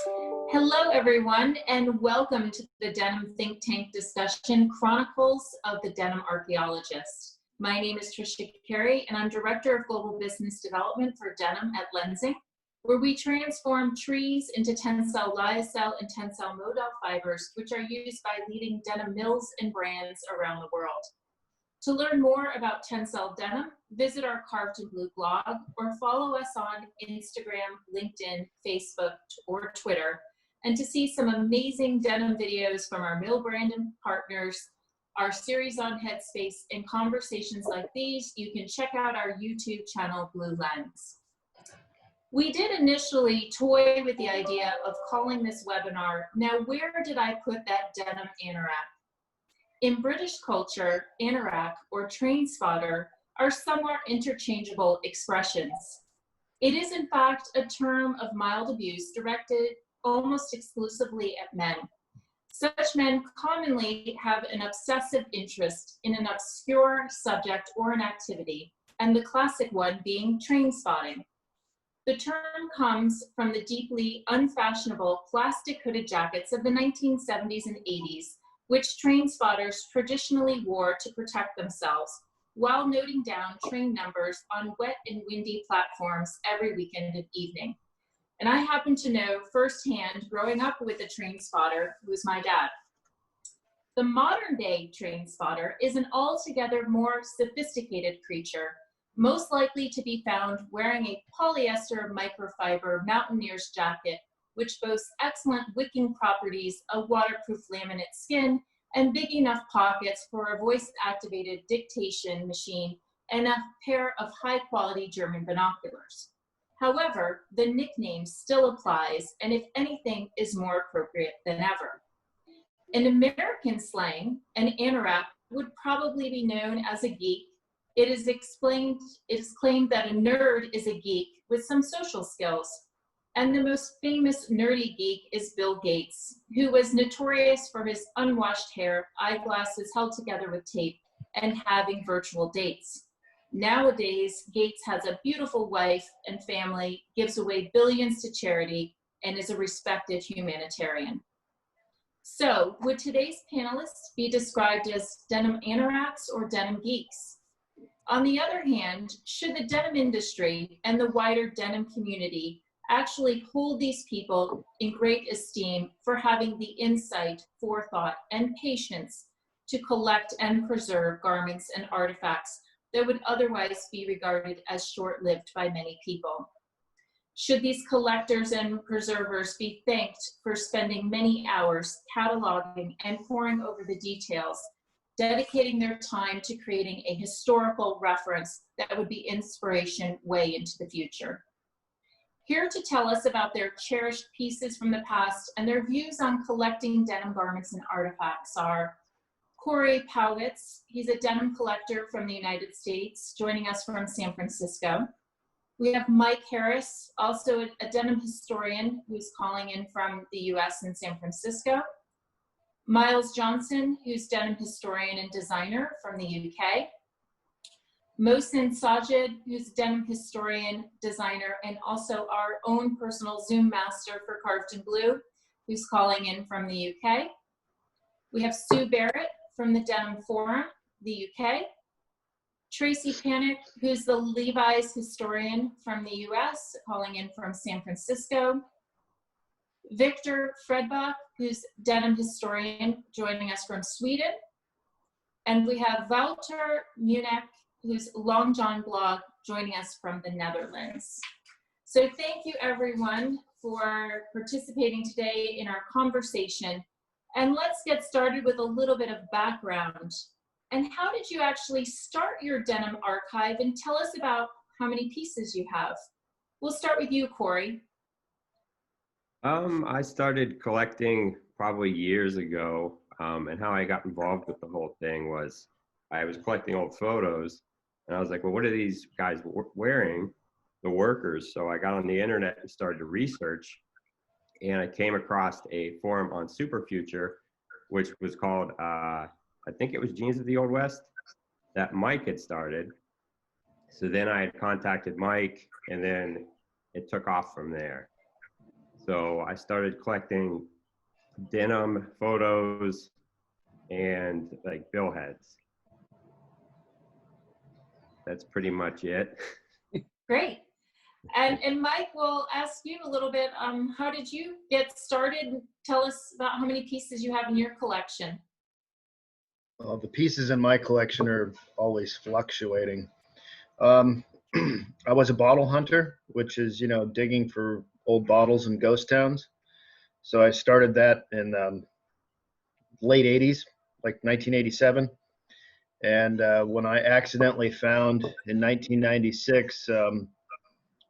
Hello, everyone, and welcome to the Denim Think Tank discussion, Chronicles of the Denim Archeologists. My name is Tricia Carey, and I'm Director of Global Business Development for Denim at LENZ, where we transform trees into TENCEL lyocell and TENCEL modal fibers, which are used by leading denim mills and brands around the world. To learn more about TENCEL denim, visit our Carved in Blue blog or follow us on Instagram, LinkedIn, Facebook, or Twitter. And to see some amazing denim videos from our mill brand and partners, our series on Headspace, and conversations like these, you can check out our YouTube channel, Blue LENZ. We did initially toy with the idea of calling this webinar, "Now Where Did I Put That Denim Anorak?" In British culture, anorak or train spotter are somewhat interchangeable expressions. It is in fact a term of mild abuse directed almost exclusively at men. Such men commonly have an obsessive interest in an obscure subject or an activity, and the classic one being train spotting. The term comes from the deeply unfashionable plastic hooded jackets of the 1970s and 80s, which train spotters traditionally wore to protect themselves while noting down train numbers on wet and windy platforms every weekend and evening. And I happen to know firsthand, growing up with a train spotter, who was my dad. The modern day train spotter is an altogether more sophisticated creature, most likely to be found wearing a polyester microfiber mountaineer's jacket, which boasts excellent wicking properties, a waterproof laminate skin, and big enough pockets for a voice-activated dictation machine and a pair of high-quality German binoculars. However, the nickname still applies, and if anything, is more appropriate than ever. In American slang, an anorak would probably be known as a geek. It is claimed that a nerd is a geek with some social skills. And the most famous nerdy geek is Bill Gates, who was notorious for his unwashed hair, eyeglasses held together with tape, and having virtual dates. Nowadays, Gates has a beautiful wife and family, gives away billions to charity, and is a respected humanitarian. So, would today's panelists be described as denim anoraks or denim geeks? On the other hand, should the denim industry and the wider denim community actually hold these people in great esteem for having the insight, forethought, and patience to collect and preserve garments and artifacts that would otherwise be regarded as short-lived by many people? Should these collectors and preservers be thanked for spending many hours cataloging and poring over the details, dedicating their time to creating a historical reference that would be inspiration way into the future? Here to tell us about their cherished pieces from the past and their views on collecting denim garments and artifacts are Cory Piehowicz. He's a denim collector from the United States, joining us from San Francisco. We have Mike Harris, also a denim historian who's calling in from the US and San Francisco. Miles Johnson, who's denim historian and designer from the UK. Mohsin Sajid, who's a denim historian, designer, and also our own personal Zoom master for Carved in Blue, who's calling in from the UK. We have Sue Barrett from the Denim Forum, the UK. Tracey Panek, who's the LEVI'S historian from the US, calling in from San Francisco. Viktor Fredbäck, who's denim historian, joining us from Sweden. And we have Wouter, Munnichs, who's Long John blog, joining us from the Netherlands. So thank you everyone for participating today in our conversation. And let's get started with a little bit of background. And how did you actually start your denim archive? And tell us about how many pieces you have. We'll start with you, Cory. I started collecting probably years ago, and how I got involved with the whole thing was I was collecting old photos, and I was like, well, what are these guys wearing, the workers? So I got on the internet and started to research, and I came across a forum on Superfuture, which was called, I think it was Jeans of the Old West, that Mike had started. So then I had contacted Mike, and then it took off from there. So I started collecting denim photos and like billheads. That's pretty much it. Great. And Mike, we'll ask you a little bit, how did you get started? Tell us about how many pieces you have in your collection. The pieces in my collection are always fluctuating. I was a bottle hunter, which is, digging for old bottles and ghost towns. So I started that in late 80s, like 1987. And when I accidentally found in 1996,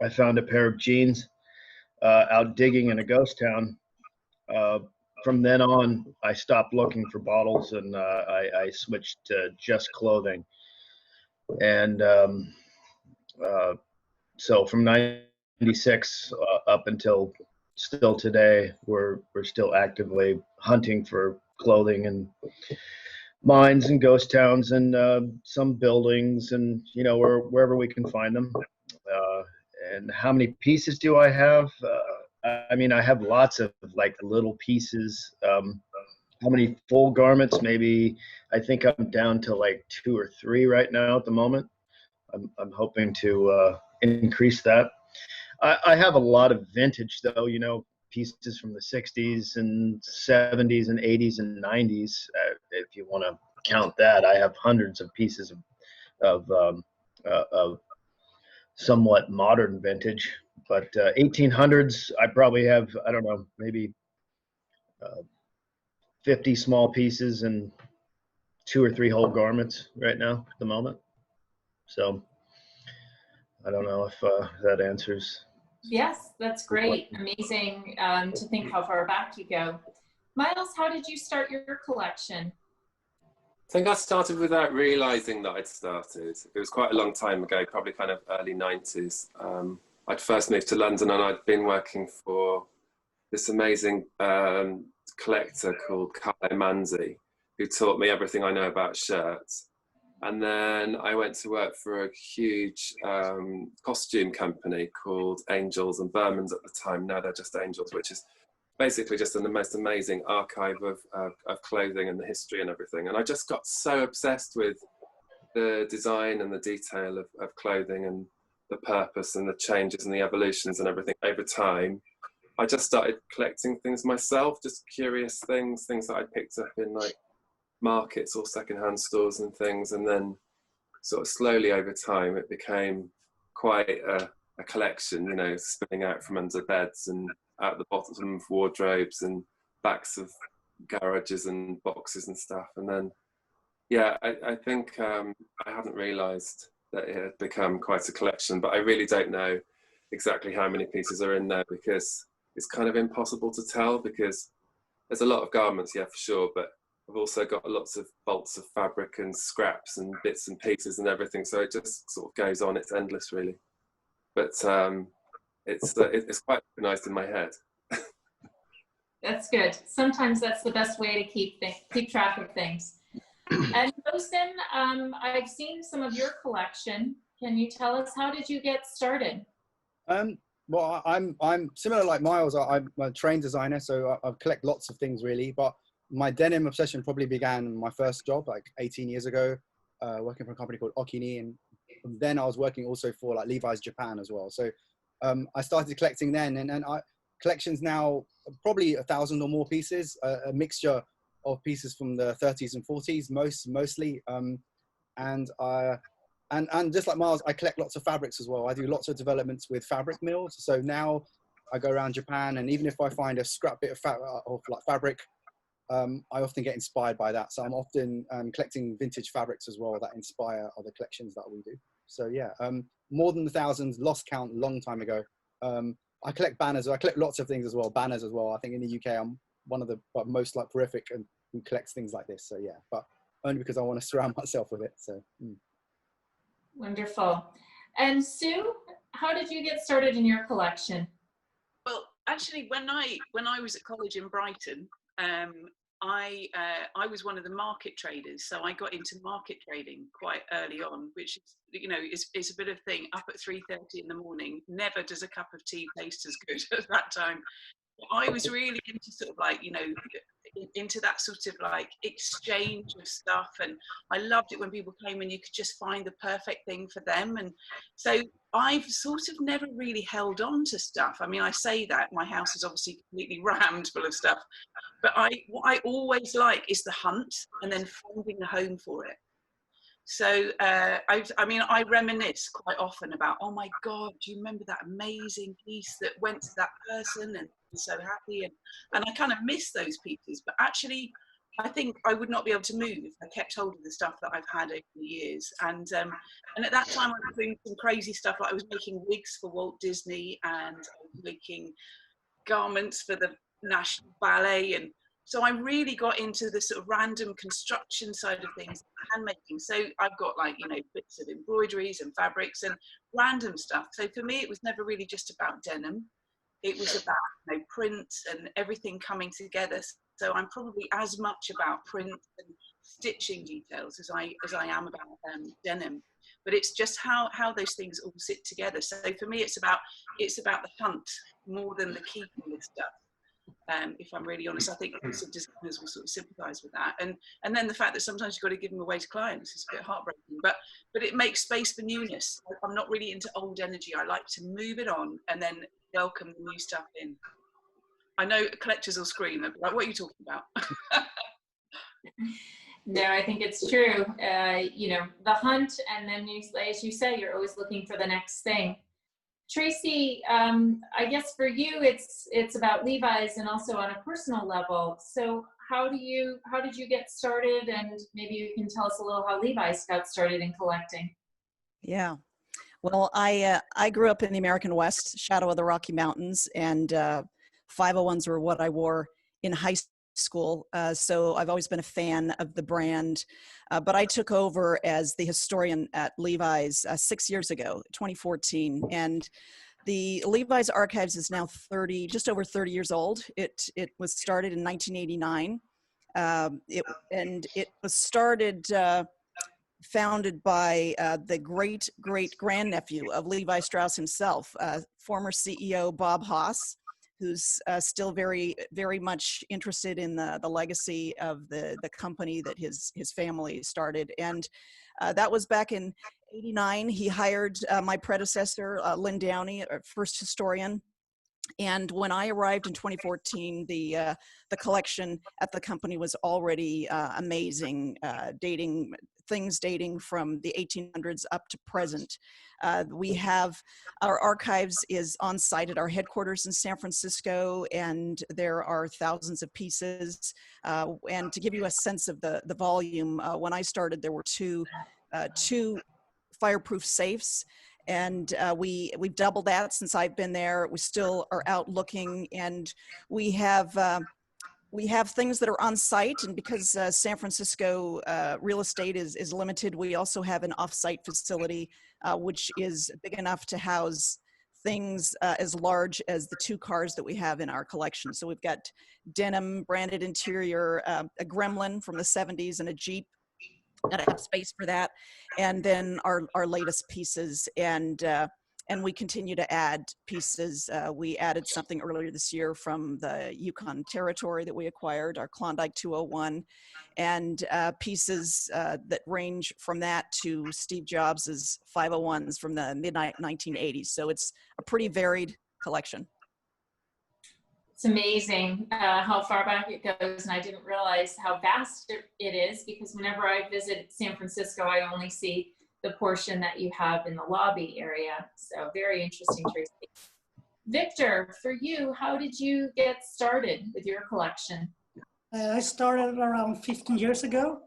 I found a pair of jeans out digging in a ghost town. From then on, I stopped looking for bottles and I switched to just clothing. And so from 96 up until still today, we're still actively hunting for clothing and mines and ghost towns and some buildings and, wherever we can find them. And how many pieces do I have? I mean, I have lots of like little pieces. How many full garments? Maybe I think I'm down to like 2 or 3 right now at the moment. I'm hoping to increase that. I have a lot of vintage though, pieces from the 60s and 70s and 80s and 90s. If you want to count that, I have hundreds of pieces of somewhat modern vintage. But 1800s, I probably have, I don't know, maybe 50 small pieces and 2 or 3 whole garments right now at the moment. So I don't know if that answers. Yes, that's great. Amazing to think how far back you go. Miles, how did you start your collection? I think I started without realizing that I'd started. It was quite a long time ago, probably kind of early 90s. I'd first moved to London and I'd been working for this amazing collector called Carlo Manzi, who taught me everything I know about shirts. And then I went to work for a huge costume company called Angels and Bermans at the time. Now they're just Angels, which is basically just the most amazing archive of clothing and the history and everything. And I just got so obsessed with the design and the detail of clothing and the purpose and the changes and the evolutions and everything over time. I just started collecting things myself, just curious things that I picked up in like markets or secondhand stores and things. And then sort of slowly over time, it became quite a collection, spilling out from under beds and out the bottom of wardrobes and backs of garages and boxes and stuff. And then, yeah, I think I hadn't realized that it had become quite a collection, but I really don't know exactly how many pieces are in there because it's kind of impossible to tell because there's a lot of garments, yeah, for sure, but I've also got lots of bolts of fabric and scraps and bits and pieces and everything. So it just sort of goes on. It's endless, really. But it's quite organized in my head. That's good. Sometimes that's the best way to keep track of things. And Mohsin, I've seen some of your collection. Can you tell us, how did you get started? Well, I'm similar like Miles. I'm a trained designer, so I collect lots of things really. But my denim obsession probably began my first job like 18 years ago, working for a company called Okini, and then I was working also for like LEVI'S Japan as well. So I started collecting then, and collections now probably 1,000 or more pieces, a mixture of pieces from the 30s and 40s, mostly, and just like Miles, I collect lots of fabrics as well. I do lots of developments with fabric mills. So now I go around Japan, and even if I find a scrap bit of fabric, I often get inspired by that. So I'm often collecting vintage fabrics as well that inspire other collections that we do. So yeah, more than 1,000, lost count a long time ago. I collect banners. I collect lots of things as well, banners as well. I think in the UK, I'm one of the most like prolific and who collects things like this. So yeah, but only because I want to surround myself with it. So. Wonderful. And Sue, how did you get started in your collection? Well, actually, when I was at college in Brighton, I was one of the market traders, so I got into market trading quite early on, which is a bit of thing. Up at 3:30 in the morning, never does a cup of tea taste as good at that time. I was really into sort of like, you know, into that sort of like exchange of stuff, and I loved it when people came and you could just find the perfect thing for them. And so I've sort of never really held on to stuff. I mean, I say that my house is obviously completely rammed full of stuff, but what I always like is the hunt and then finding a home for it. So I mean, I reminisce quite often about, oh my God, do you remember that amazing piece that went to that person and so happy? And I kind of miss those pieces, but actually, I think I would not be able to move if I kept hold of the stuff that I've had over the years. And at that time, I was doing some crazy stuff, like I was making wigs for Walt Disney, and I was making garments for the National Ballet, and so I really got into the sort of random construction side of things, handmaking. So I've got, like, you know, bits of embroideries and fabrics and random stuff. So for me, it was never really just about denim. It was about, you know, prints and everything coming together. So I'm probably as much about print and stitching details as I am about denim. But it's just how those things all sit together. So for me, it's about the hunt more than the keeping of stuff. If I'm really honest, I think lots of designers will sort of sympathise with that, and then the fact that sometimes you've got to give them away to clients is a bit heartbreaking. But it makes space for newness. I'm not really into old energy. I like to move it on and then welcome the new stuff in. I know collectors will scream, like, what are you talking about? No, I think it's true. You know, the hunt, and then as you say, you're always looking for the next thing. Tracey, I guess for you, it's about Levi's and also on a personal level. So how did you get started? And maybe you can tell us a little how Levi's got started in collecting. Yeah, well, I grew up in the American West, shadow of the Rocky Mountains, and 501s were what I wore in high school. So I've always been a fan of the brand. But I took over as the historian at Levi's 6 years ago, 2014. And the Levi's Archives is now just over 30 years old. It was started in 1989. It was founded by the great grandnephew of Levi Strauss himself, former CEO Bob Haas, who's still very, very much interested in the legacy of the company that his family started. And that was back in '89. He hired my predecessor, Lynn Downey, first historian. And when I arrived in 2014, the collection at the company was already amazing, dating from the 1800s up to present. We have our archives is on site at our headquarters in San Francisco, and there are thousands of pieces. And to give you a sense of the volume, when I started, there were two fireproof safes. And we've doubled that since I've been there. We still are out looking, and we have things that are on site. And because San Francisco real estate is limited, we also have an off-site facility, which is big enough to house things as large as the 2 cars that we have in our collection. So we've got denim branded interior, a Gremlin from the 70s, and a Jeep. Gotta have space for that, and then our latest pieces, and we continue to add pieces. We added something earlier this year from the Yukon Territory that we acquired, our Klondike 201, and pieces that range from that to Steve Jobs's 501s from the mid-1980s. So it's a pretty varied collection. It's amazing how far back it goes, and I didn't realize how vast it is, because whenever I visit San Francisco, I only see the portion that you have in the lobby area. So very interesting, Tracey. Viktor, for you, how did you get started with your collection? I started around 15 years ago.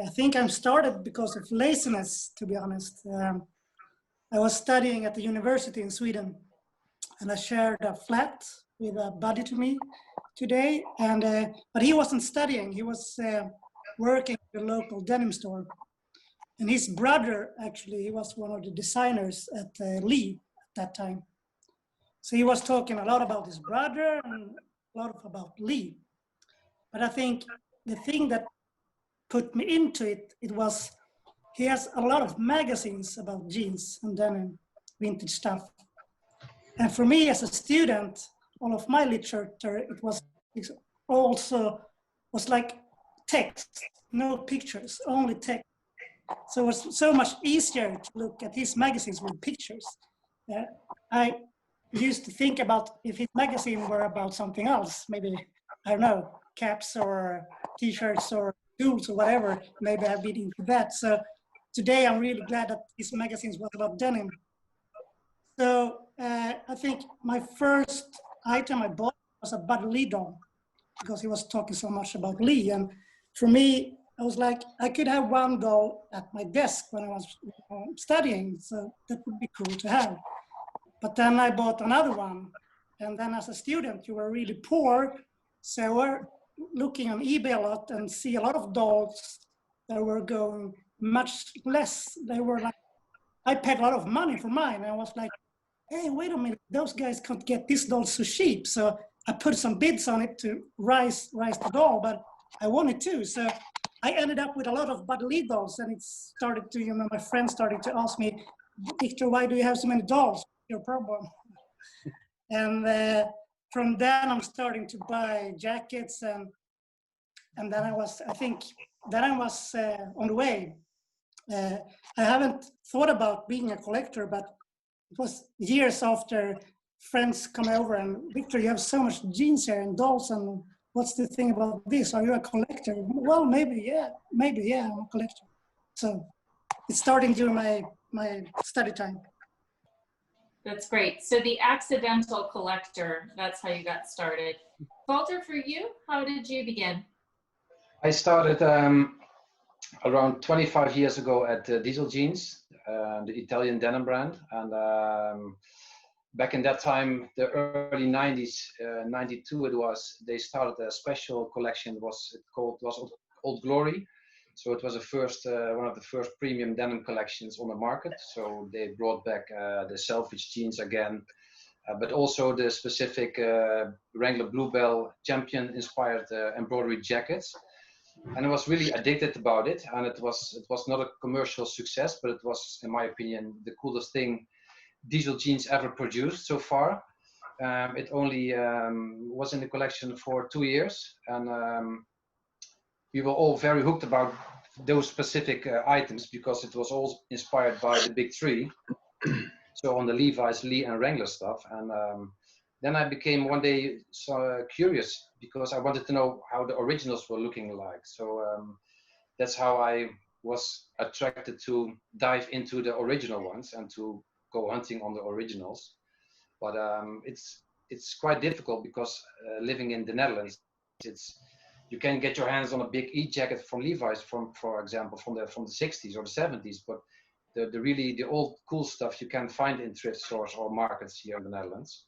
I think I started because of laziness, to be honest. I was studying at the university in Sweden, and I shared a flat with a buddy to me today, and but he wasn't studying. He was working at the local denim store, and his brother, actually, he was one of the designers at Lee at that time. So he was talking a lot about his brother and a lot about Lee. But I think the thing that put me into it was he has a lot of magazines about jeans and denim, vintage stuff. And for me as a student, all of my literature, it was also was like text, no pictures, only text. So it was so much easier to look at his magazines with pictures. I used to think about if his magazine were about something else, maybe, I don't know, caps or t-shirts or tools or whatever, maybe I've been into that. So today I'm really glad that his magazines was about denim. So I think my first item I bought was a Buddy Lee doll, because he was talking so much about Lee. And for me, I was like, I could have one doll at my desk when I was studying, so that would be cool to have. But then I bought another one. And then as a student, you were really poor. So we're looking on eBay a lot and see a lot of dolls that were going much less. They were like, I paid a lot of money for mine. And I was like, hey, wait a minute, those guys can't get this doll so cheap. So I put some bids on it to rise the doll, but I wanted to. So I ended up with a lot of Buddy Lee dolls, and it started to, you know, my friends started to ask me, Viktor, why do you have so many dolls? Your problem. And from then I'm starting to buy jackets, and then I was on the way. I haven't thought about being a collector, but it was years after friends come over and, Viktor, you have so much jeans here and dolls, and what's the thing about this? Are you a collector? Well, maybe, yeah, I'm a collector. So it's starting during my study time. That's great. So the accidental collector, that's how you got started. Wouter, for you, how did you begin? I started around 25 years ago at Diesel Jeans, the Italian denim brand. And back in that time, the early 90s, 92 it was, they started a special collection, was Old Glory. So it was one of the first premium denim collections on the market. So they brought back the selvedge jeans again, but also the specific Wrangler Bluebell champion inspired embroidery jackets. And I was really addicted about it. And it was not a commercial success, but it was, in my opinion, the coolest thing Diesel Jeans ever produced so far. It only was in the collection for 2 years. And we were all very hooked about those specific items because it was all inspired by the big three. So on the Levi's, Lee and Wrangler stuff. And then I became one day curious because I wanted to know how the originals were looking like. So that's how I was attracted to dive into the original ones and to go hunting on the originals. But it's quite difficult because living in the Netherlands, you can get your hands on a big E-jacket from Levi's, for example, from the 60s or the 70s, but the old cool stuff you can find in thrift stores or markets here in the Netherlands.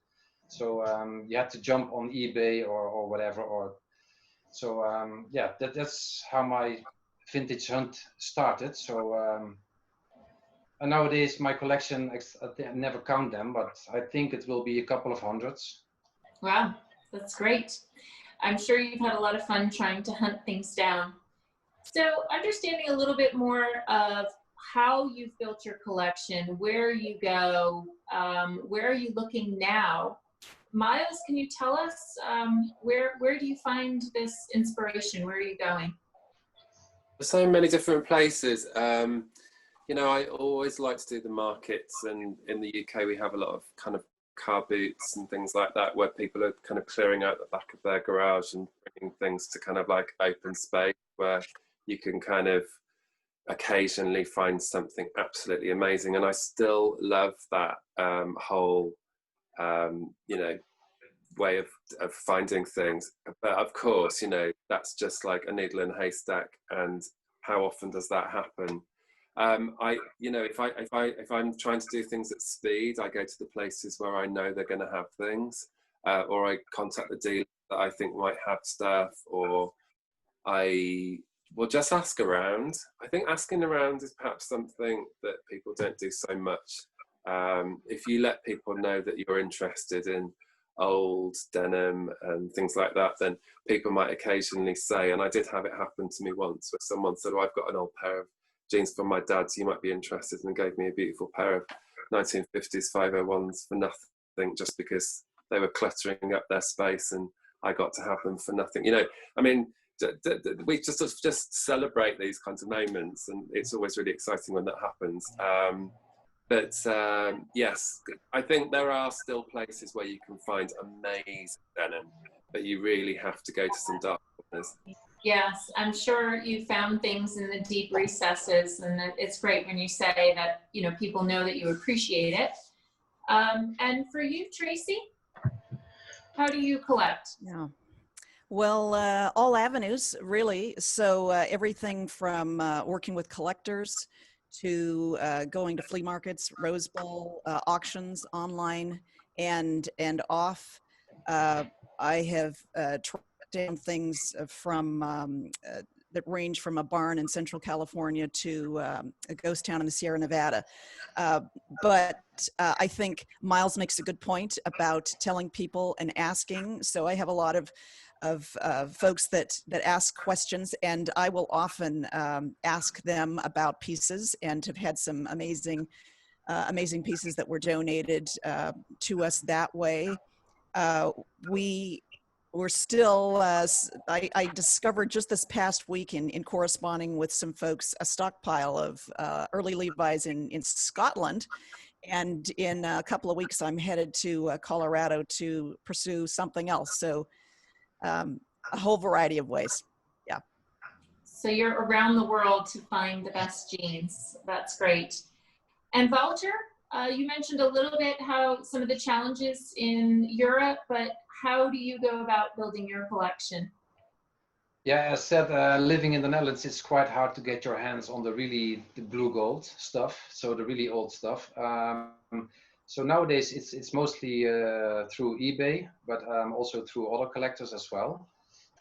So you had to jump on eBay or whatever. That's how my vintage hunt started. So and nowadays my collection, I never count them, but I think it will be a couple of hundreds. Wow, that's great. I'm sure you've had a lot of fun trying to hunt things down. So understanding a little bit more of how you've built your collection, where you go, where are you looking now? Miles, can you tell us where do you find this inspiration? Where are you going? So many different places. You know, I always like to do the markets, and in the UK we have a lot of kind of car boots and things like that where people are kind of clearing out the back of their garage and bringing things to kind of like open space where you can kind of occasionally find something absolutely amazing. And I still love that whole you know, way of finding things, but of course, you know, that's just like a needle in a haystack, and how often does that happen? You know, if I'm trying to do things at speed, I go to the places where I know they're going to have things, or I contact the dealer that I think might have stuff, or I will just ask around. I think asking around is perhaps something that people don't do so much. If you let people know that you're interested in old denim and things like that, then people might occasionally say, and I did have it happen to me once, where someone said, oh, I've got an old pair of jeans from my dad, so you might be interested, and gave me a beautiful pair of 1950s 501s for nothing, just because they were cluttering up their space, and I got to have them for nothing. You know, I mean, we just celebrate these kinds of moments, and it's always really exciting when that happens. But yes, I think there are still places where you can find amazing denim, but you really have to go to some dark corners. Yes, I'm sure you found things in the deep recesses, and it's great when you say that, you know, people know that you appreciate it. And for you, Tracey, how do you collect? Yeah. Well, all avenues, really. So everything from working with collectors to going to flea markets, Rose Bowl, auctions, online and off. I have tracked down things from that range from a barn in Central California to a ghost town in the Sierra Nevada. But I think Miles makes a good point about telling people and asking. So I have a lot of folks that ask questions, and I will often ask them about pieces, and have had some amazing pieces that were donated to us that way. We're still, I discovered just this past week in corresponding with some folks, a stockpile of early Levi's in Scotland. And in a couple of weeks, I'm headed to Colorado to pursue something else. So a whole variety of ways. Yeah. So you're around the world to find the best jeans. That's great. And Wouter, you mentioned a little bit how some of the challenges in Europe, but how do you go about building your collection? Yeah, as said, living in the Netherlands, it's quite hard to get your hands on the blue gold stuff, so the really old stuff. So nowadays it's mostly through eBay, but also through other collectors as well.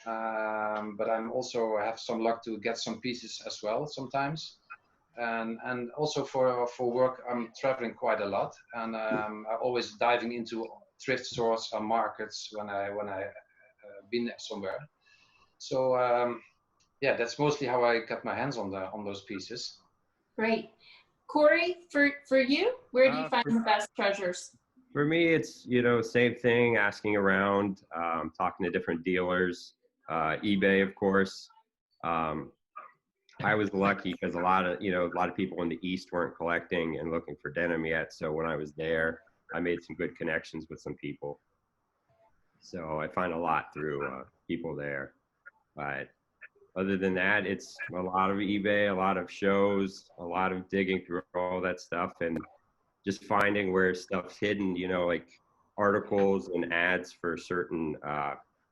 But I'm also have some luck to get some pieces as well sometimes. And also for work, I'm traveling quite a lot, and I'm always diving into thrift stores or markets when I been somewhere. So yeah, that's mostly how I got my hands on those pieces. Great. Cory, for you, where do you find the best treasures? For me, it's, you know, same thing, asking around, talking to different dealers, eBay, of course. I was lucky because a lot of people in the East weren't collecting and looking for denim yet. So when I was there, I made some good connections with some people. So I find a lot through people there. But other than that, it's a lot of eBay, a lot of shows, a lot of digging through all that stuff, and just finding where stuff's hidden, you know, like articles and ads for certain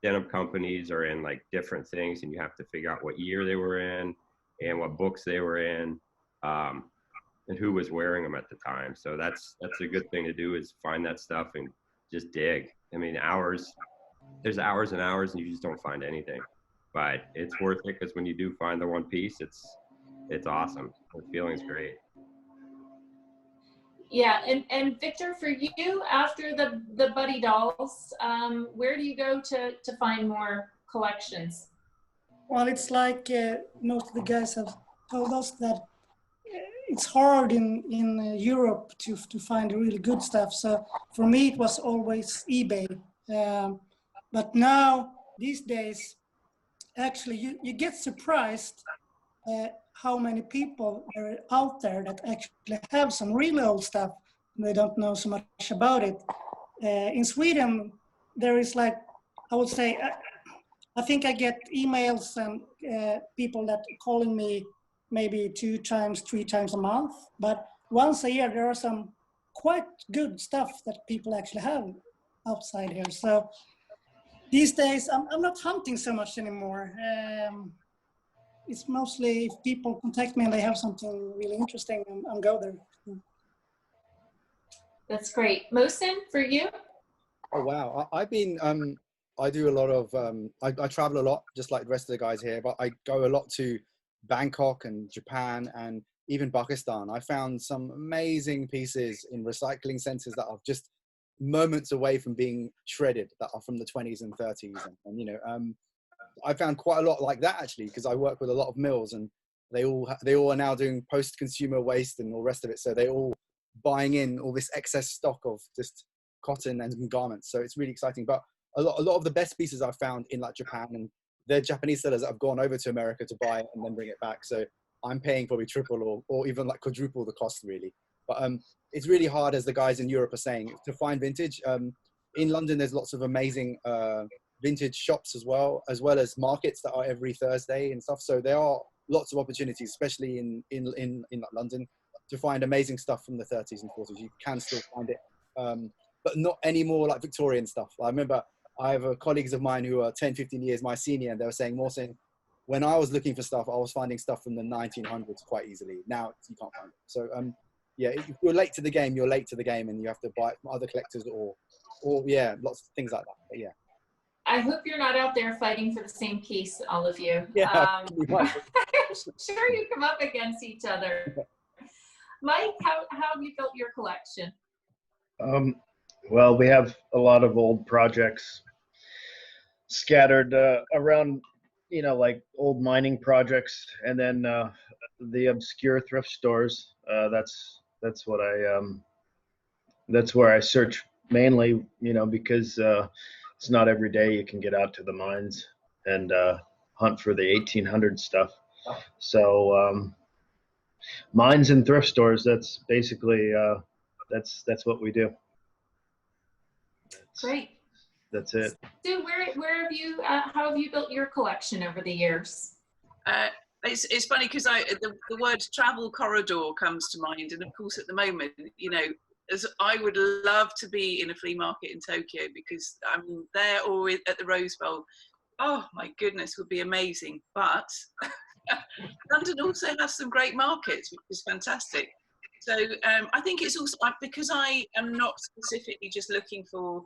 denim companies are in like different things, and you have to figure out what year they were in and what books they were in, and who was wearing them at the time. So that's a good thing to do, is find that stuff and just dig. I mean, there's hours and hours and you just don't find anything. But it's worth it, because when you do find the one piece, it's awesome. The feeling's great. Yeah, and Viktor, for you, after the Buddy dolls, where do you go to find more collections? Well, it's like most of the guys have told us that it's hard in Europe to find really good stuff. So for me, it was always eBay. But now, these days, actually, you get surprised how many people are out there that actually have some really old stuff, and they don't know so much about it. In Sweden, there is like, I would say, I think I get emails and people that are calling me maybe 2 times, 3 times a month. But once a year, there are some quite good stuff that people actually have outside here. So these days, I'm not hunting so much anymore. It's mostly if people contact me and they have something really interesting, I'll go there. That's great. Mohsin, for you? Oh, wow. I've been, I do a lot of, I travel a lot, just like the rest of the guys here, but I go a lot to Bangkok and Japan and even Pakistan. I found some amazing pieces in recycling centers that are just moments away from being shredded, that are from the 20s and 30s. And you know, I found quite a lot like that, actually, because I work with a lot of mills, and they all are now doing post-consumer waste and all the rest of it. So they're all buying in all this excess stock of just cotton and garments. So it's really exciting. But a lot of the best pieces I've found in like Japan, and they're Japanese sellers that have gone over to America to buy it and then bring it back. So I'm paying probably triple or even like quadruple the cost really. But it's really hard, as the guys in Europe are saying, to find vintage. In London, there's lots of amazing vintage shops as well as markets that are every Thursday and stuff. So there are lots of opportunities, especially in London, to find amazing stuff from the 30s and 40s. You can still find it, but not anymore like Victorian stuff. I remember I have colleagues of mine who are 10, 15 years my senior, and they were saying, Mohsin, when I was looking for stuff, I was finding stuff from the 1900s quite easily. Now you can't find it. So yeah, if you're late to the game, you're late to the game, and you have to buy it from other collectors or yeah, lots of things like that. But yeah. I hope you're not out there fighting for the same piece, all of you. Yeah, I'm sure you come up against each other. Mike, how have you built your collection? Well, we have a lot of old projects scattered around, you know, like old mining projects, and then the obscure thrift stores. That's what that's where I search mainly, you know, because it's not every day you can get out to the mines and hunt for the 1800 stuff. So mines and thrift stores, that's basically that's what we do. Great. That's it. So where have you how have you built your collection over the years? It's funny because the word travel corridor comes to mind, and of course at the moment, you know, as I would love to be in a flea market in Tokyo, because I'm there, or at the Rose Bowl. Oh my goodness, would be amazing. But London also has some great markets, which is fantastic. So I think it's also because I am not specifically just looking for,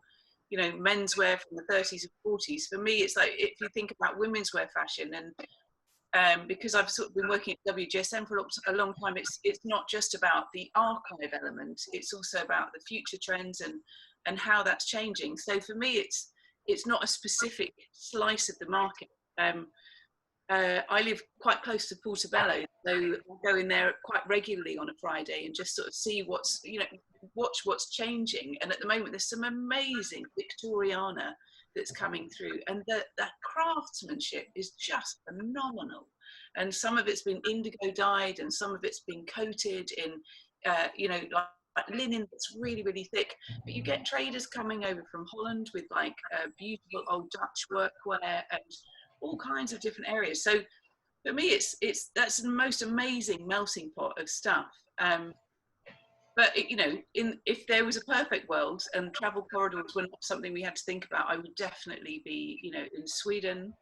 you know, menswear from the 30s and 40s. For me, it's like, if you think about women's wear fashion, and because I've sort of been working at WGSN for a long time, it's not just about the archive element, it's also about the future trends and how that's changing. So for me, it's not a specific slice of the market. I live quite close to Portobello, so I go in there quite regularly on a Friday and just sort of see what's, you know, watch what's changing. And at the moment, there's some amazing Victoriana that's coming through, and that craftsmanship is just phenomenal. And some of it's been indigo dyed, and some of it's been coated in, you know, like linen that's really, really thick. But you get traders coming over from Holland with like beautiful old Dutch workwear and all kinds of different areas. So for me, that's the most amazing melting pot of stuff. But you know, if there was a perfect world and travel corridors were not something we had to think about, I would definitely be, you know, in Sweden,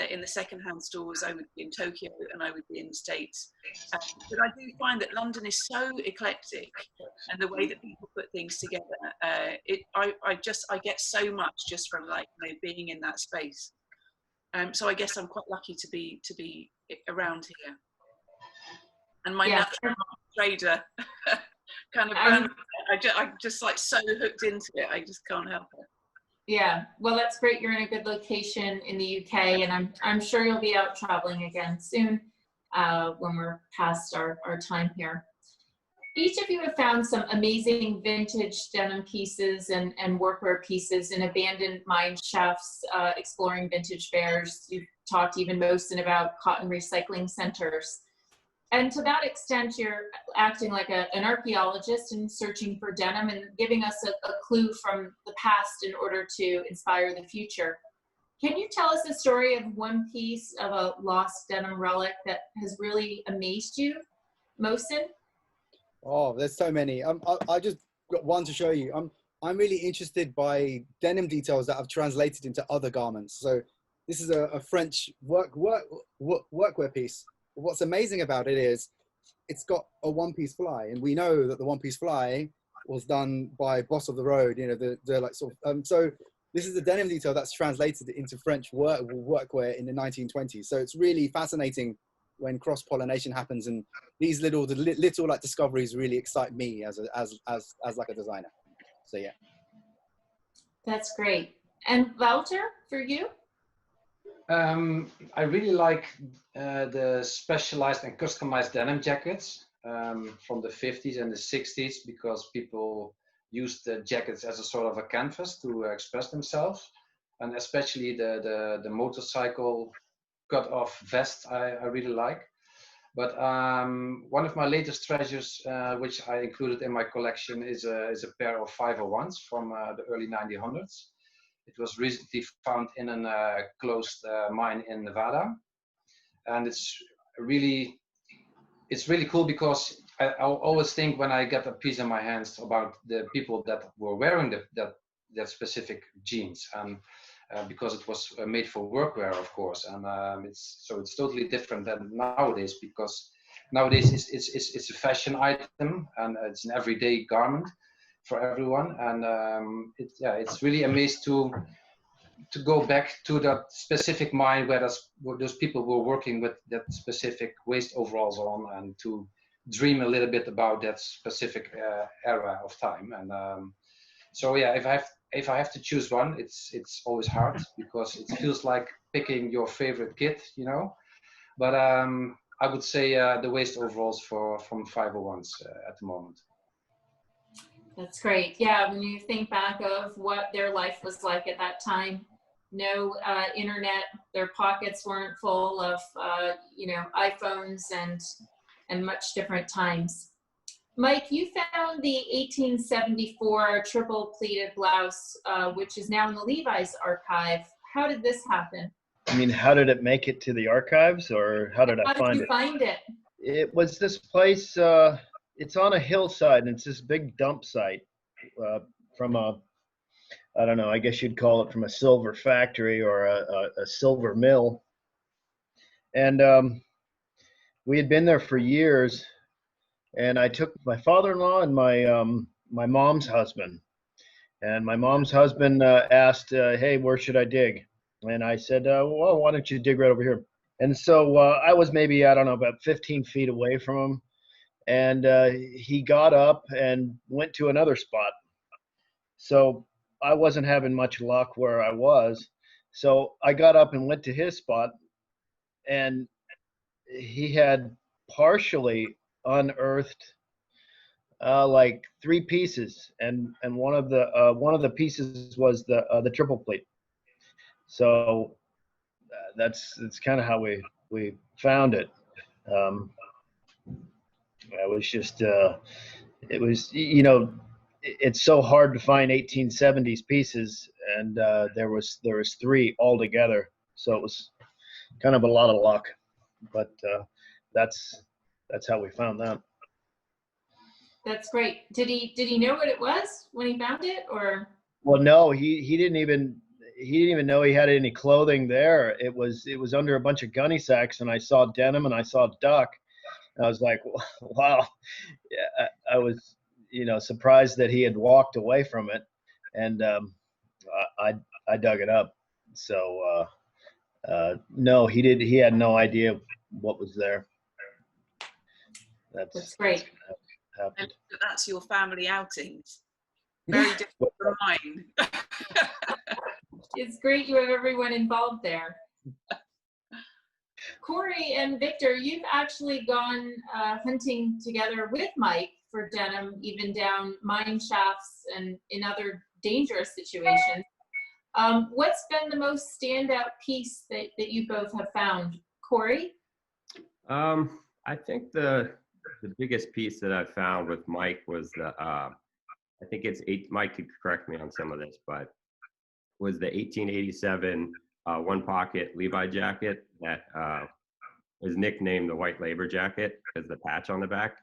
in the second-hand stores. I would be in Tokyo, and I would be in the States. But I do find that London is so eclectic, and the way that people put things together, I get so much just from, like, you know, being in that space. So I guess I'm quite lucky to be around here. And my natural trader kind of I'm just like so hooked into it, I just can't help it. Yeah, well, that's great. You're in a good location in the UK, and I'm sure you'll be out traveling again soon when we're past our time here. Each of you have found some amazing vintage denim pieces and workwear pieces in abandoned mine shafts, exploring vintage fairs. You've talked even, Mohsin, about cotton recycling centers. And to that extent, you're acting like an archaeologist and searching for denim and giving us a clue from the past in order to inspire the future. Can you tell us a story of one piece of a lost denim relic that has really amazed you, Mohsin? Oh, there's so many. I just got one to show you. I'm really interested by denim details that I've translated into other garments. So this is a French workwear piece. What's amazing about it is it's got a one-piece fly, and we know that the one-piece fly was done by Boss of the Road. You know, the like sort of. So this is a denim detail that's translated into French workwear in the 1920s. So it's really fascinating when cross-pollination happens, and these little like discoveries really excite me as like a designer. So yeah. That's great. And Wouter, for you? I really like the specialized and customized denim jackets from the 50s and the 60s, because people used the jackets as a sort of a canvas to express themselves, and especially the motorcycle cut-off vest I really like. But one of my latest treasures, which I included in my collection, is a pair of 501s from the early 1900s. It was recently found in a closed mine in Nevada, and it's really cool because I always think when I get a piece in my hands about the people that were wearing that specific jeans, and because it was made for workwear, of course, and it's totally different than nowadays, because nowadays it's a fashion item and it's an everyday garment for everyone, and it's really amazing to go back to that specific mine where those people were working with that specific waist overalls on, and to dream a little bit about that specific era of time. And so yeah, if I have to choose one, it's always hard because it feels like picking your favorite kid, you know. But I would say the waist overalls from 501s at the moment. That's great. Yeah, when you think back of what their life was like at that time, no internet, their pockets weren't full of iPhones and much different times. Mike, you found the 1874 triple pleated blouse, which is now in the Levi's archive. How did this happen? I mean, how did it make it to the archives, or how did I find it? How did you find it? It was this place, it's on a hillside, and it's this big dump site from I don't know, I guess you'd call it from a silver factory or a silver mill. And we had been there for years, and I took my father-in-law and my mom's husband. And my mom's husband asked, hey, where should I dig? And I said, well, why don't you dig right over here? And so I was maybe, I don't know, about 15 feet away from him. And he got up and went to another spot. So I wasn't having much luck where I was. So I got up and went to his spot, and he had partially unearthed like 3 pieces, and one of the pieces was the triple pleat. So that's kind of how we found it. It was just it was, you know, it's so hard to find 1870s pieces, and there was 3 altogether, so it was kind of a lot of luck, but that's how we found that. That's great. Did he know what it was when he found it, or? Well, no, he didn't even know he had any clothing there. It was under a bunch of gunny sacks, and I saw denim and I saw duck. And I was like, wow. Yeah, I was, you know, surprised that he had walked away from it, and I dug it up. So no, he had no idea what was there. That's great. And that's your family outings. Very different from mine. It's great you have everyone involved there. Cory and Viktor, you've actually gone hunting together with Mike for denim, even down mine shafts and in other dangerous situations. What's been the most standout piece that you both have found? Cory? I think the biggest piece that I found with Mike was I think it's Mike could correct me on some of this, but was the 1887 one pocket Levi jacket that was nicknamed the white labor jacket because of the patch on the back.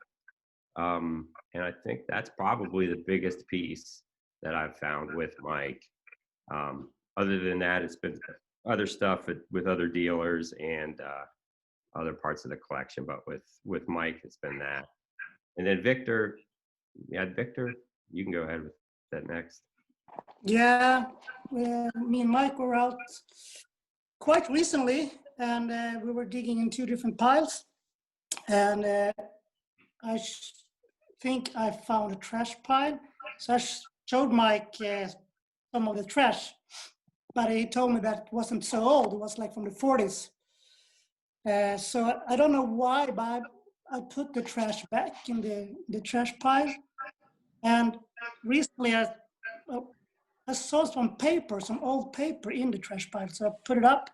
And I think that's probably the biggest piece that I've found with Mike. Other than that, it's been other stuff with other dealers and other parts of the collection, but with Mike, it's been that. And then Viktor, you can go ahead with that next. Yeah, me and Mike were out quite recently, and we were digging in 2 different piles, and I think I found a trash pile. So I showed Mike some of the trash, but he told me that it wasn't so old. It was like from the 40s. So I don't know why, but I put the trash back in the trash pile, And recently I saw some paper, some old paper in the trash pile. So I put it up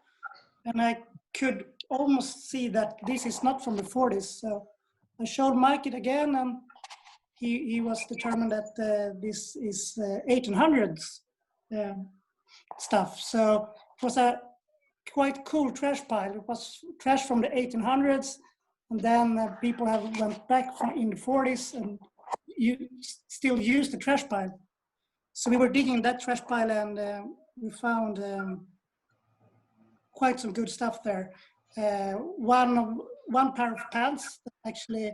and I could almost see that this is not from the 40s. So I showed Mike it again, and he was determined that this is 1800s stuff. So it was a quite cool trash pile. It was trash from the 1800s, and then people have went back in the 40s and you still use the trash pile. So we were digging that trash pile, and we found quite some good stuff there. One pair of pants that actually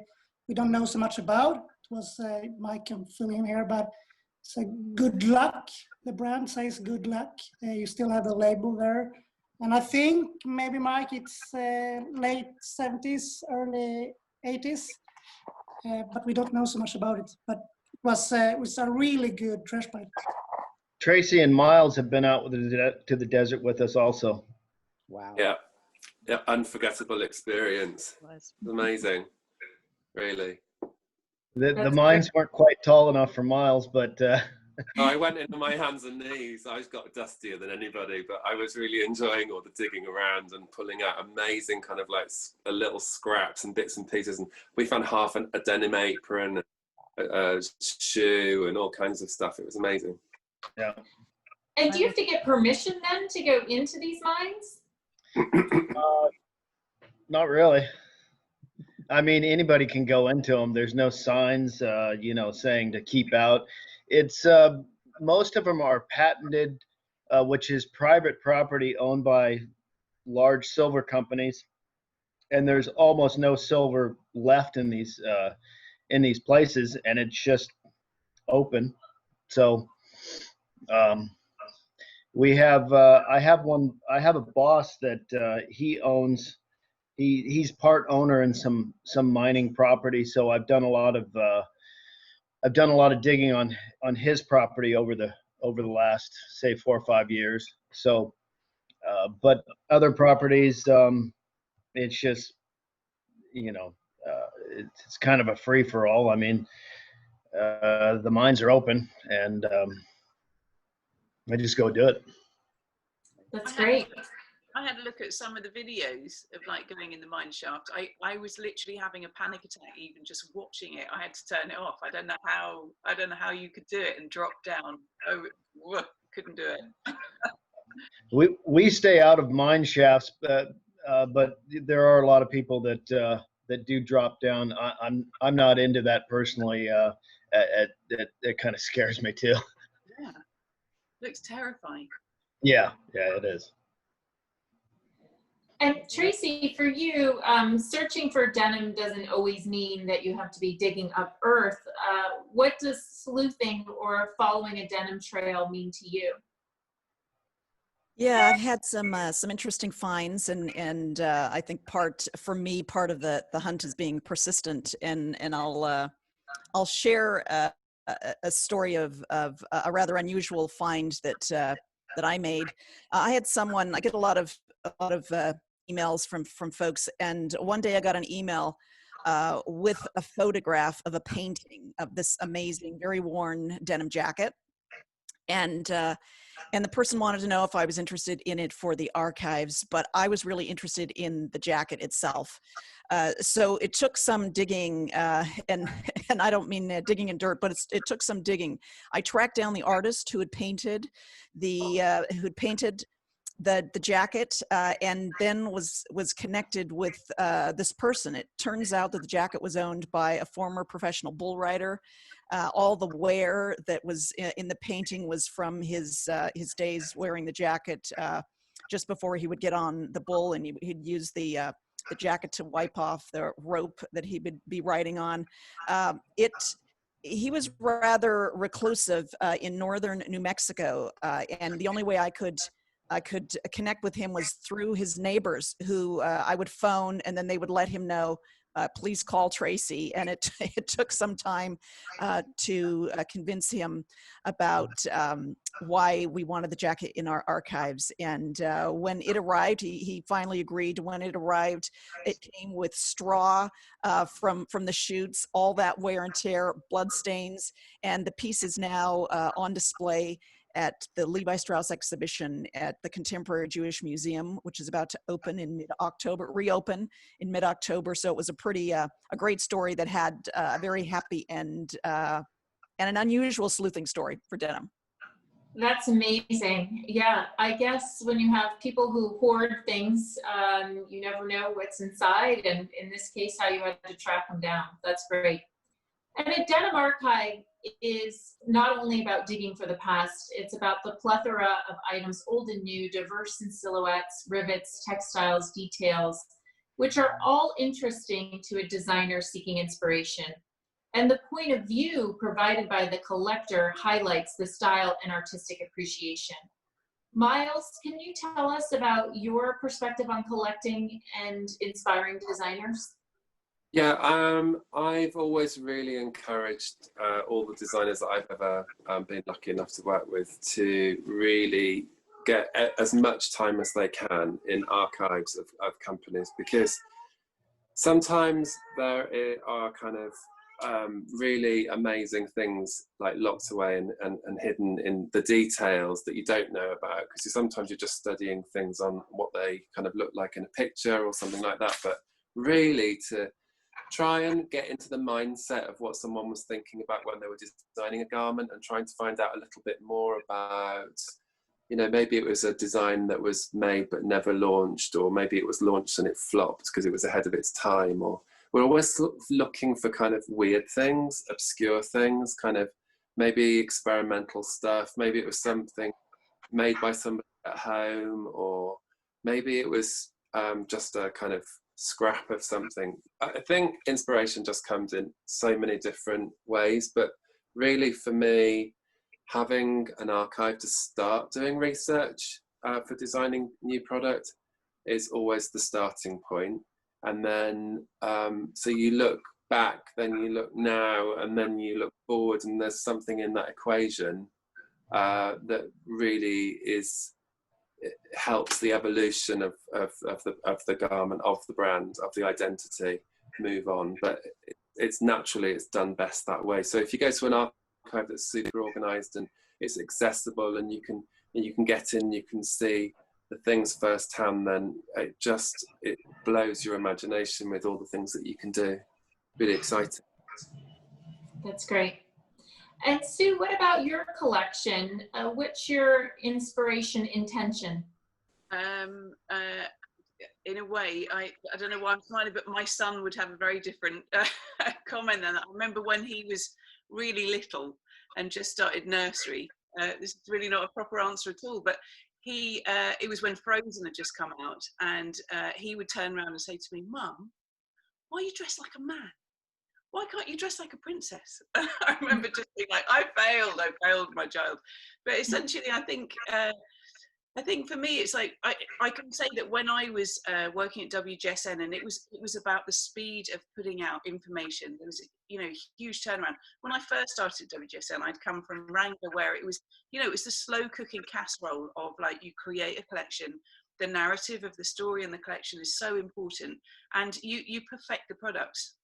we don't know so much about. It was Mike can fill in here, but it's a Good Luck. The brand says Good Luck. You still have the label there, and I think maybe Mike, it's late 70s, early 80s, but we don't know so much about it. But it was a really good trash pile. Tracey and Miles have been out to the desert with us also. Wow. Yeah, unforgettable experience. It was amazing, really. The mines weren't quite tall enough for Miles, but I went into my hands and knees. I got dustier than anybody, but I was really enjoying all the digging around and pulling out amazing kind of like little scraps and bits and pieces. And we found half a denim apron, a shoe, and all kinds of stuff. It was amazing. Yeah. And do you have to get permission then to go into these mines? Not really. I mean, anybody can go into them. There's no signs, saying to keep out. It's most of them are patented, which is private property owned by large silver companies, and there's almost no silver left in these places, and it's just open. So we have I have a boss that he owns. He's part owner in some mining property, so I've done a lot of digging on his property over the last, say, 4 or 5 years. So, but other properties, it's just it's kind of a free for all. I mean, the mines are open, and I just go do it. That's great. I had a look at some of the videos of like going in the mine shaft. I was literally having a panic attack even just watching it. I had to turn it off. I don't know how you could do it and drop down. Couldn't do it. We stay out of mine shafts, but there are a lot of people that do drop down. I'm not into that personally. It kind of scares me too. Yeah, looks terrifying. Yeah, it is. And Tracey, for you, searching for denim doesn't always mean that you have to be digging up earth. What does sleuthing or following a denim trail mean to you? Yeah, I've had some interesting finds, and I think part of the hunt is being persistent, and I'll share a story of a rather unusual find that I made. I get a lot of emails from folks, and one day I got an email with a photograph of a painting of this amazing, very worn denim jacket, and the person wanted to know if I was interested in it for the archives, but I was really interested in the jacket itself. So it took some digging, and I don't mean digging in dirt, but it took some digging. I tracked down the artist who had painted the jacket, and then was connected with this person. It turns out that the jacket was owned by a former professional bull rider. All the wear that was in the painting was from his days wearing the jacket just before he would get on the bull, and he'd use the jacket to wipe off the rope that he would be riding on. He was rather reclusive in northern New Mexico, and the only way I could connect with him was through his neighbors, who I would phone, and then they would let him know please call Tracey. And it took some time to convince him about why we wanted the jacket in our archives. And when it arrived, he finally agreed. When it arrived, it came with straw from the shoots, all that wear and tear, blood stains, and the piece is now on display at the Levi Strauss exhibition at the Contemporary Jewish Museum, which is about to open in mid-October, reopen in mid-October. So it was a great story that had a very happy end and an unusual sleuthing story for denim. That's amazing. Yeah, I guess when you have people who hoard things, you never know what's inside, and in this case, how you had to track them down. That's great. And a denim archive is not only about digging for the past, it's about the plethora of items, old and new, diverse in silhouettes, rivets, textiles, details, which are all interesting to a designer seeking inspiration. And the point of view provided by the collector highlights the style and artistic appreciation. Miles, can you tell us about your perspective on collecting and inspiring designers? Yeah, I've always really encouraged all the designers that I've ever been lucky enough to work with to really get as much time as they can in archives of companies, because sometimes there are kind of really amazing things like locked away and hidden in the details that you don't know about, because sometimes you're just studying things on what they kind of look like in a picture or something like that. But really to try and get into the mindset of what someone was thinking about when they were designing a garment, and trying to find out a little bit more about, you know, maybe it was a design that was made but never launched, or maybe it was launched and it flopped because it was ahead of its time. Or we're always looking for kind of weird things, obscure things, kind of maybe experimental stuff. Maybe it was something made by somebody at home, or maybe it was just a kind of scrap of something. I think inspiration just comes in so many different ways, but really for me, having an archive to start doing research for designing new product is always the starting point. And then so you look back, then you look now, and then you look forward, and there's something in that equation that really helps the evolution of the garment, of the brand, of the identity move on. But it's done best that way. So if you go to an archive that's super organized and it's accessible, and you can get in, you can see the things firsthand, then it blows your imagination with all the things that you can do. Really exciting. That's great. And Sue, what about your collection? What's your inspiration intention? In a way, I don't know why I'm smiling, but my son would have a very different comment than that. I remember when he was really little and just started nursery. This is really not a proper answer at all, but it was when Frozen had just come out, and he would turn around and say to me, "Mum, why are you dressed like a man? Why can't you dress like a princess?" I remember just being like, I failed, my child. But essentially, I think for me, it's like, I can say that when I was working at WGSN, and it was about the speed of putting out information, there was a huge turnaround. When I first started at WGSN, I'd come from Wrangler, where it was the slow cooking casserole of, like, you create a collection, the narrative of the story and the collection is so important, and you perfect the products.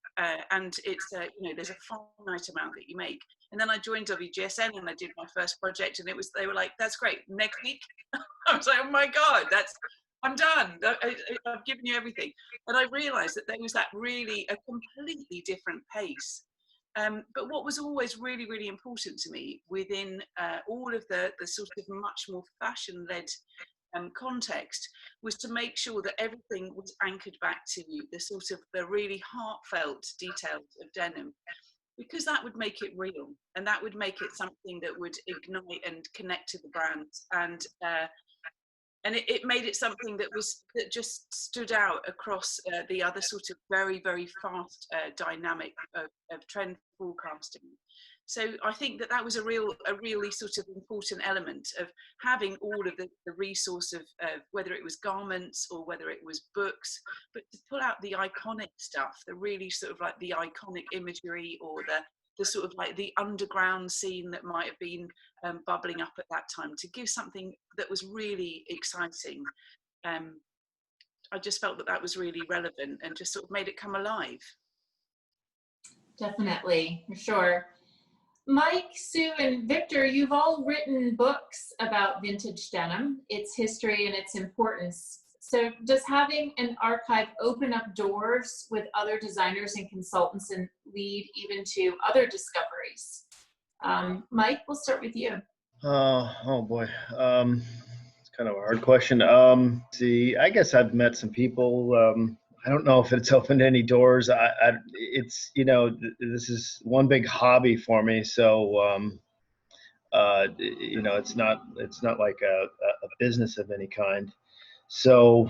And it's there's a finite amount that you make. And then I joined WGSN and I did my first project, and they were like, "That's great, next week." I was like, "Oh my god, I'm done. I've given you everything." And I realized that there was that really a completely different pace. But what was always really, really important to me within all of the sort of much more fashion-led context was to make sure that everything was anchored back to the sort of the really heartfelt details of denim, because that would make it real, and that would make it something that would ignite and connect to the brands, and it made it something that just stood out across the other sort of very, very fast dynamic of trend forecasting. So I think that that was a really sort of important element of having all of the resource of whether it was garments or whether it was books, but to pull out the iconic stuff, the really sort of like the iconic imagery, or the sort of like the underground scene that might have been bubbling up at that time, to give something that was really exciting. I just felt that that was really relevant and just sort of made it come alive. Definitely, for sure. Mike, Sue, and Victor, you've all written books about vintage denim, its history and its importance. So does having an archive open up doors with other designers and consultants and lead even to other discoveries? Mike, we'll start with you. Oh boy. It's kind of a hard question. See, I guess I've met some people. I don't know if it's opened any doors. It's, you know, this is one big hobby for me. So, you know, it's not like a business of any kind. So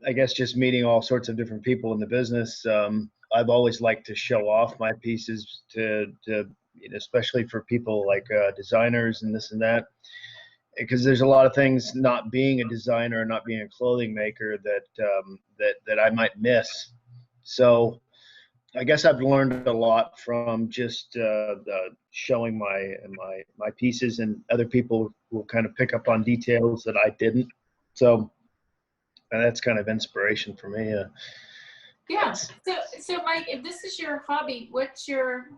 I guess just meeting all sorts of different people in the business. I've always liked to show off my pieces to you know, especially for people like designers and this and that. Because there's a lot of things, not being a designer, not being a clothing maker, that I might miss. So I guess I've learned a lot from just showing my pieces, and other people will kind of pick up on details that I didn't. So that's kind of inspiration for me. Yeah. So Mike, if this is your hobby, what's your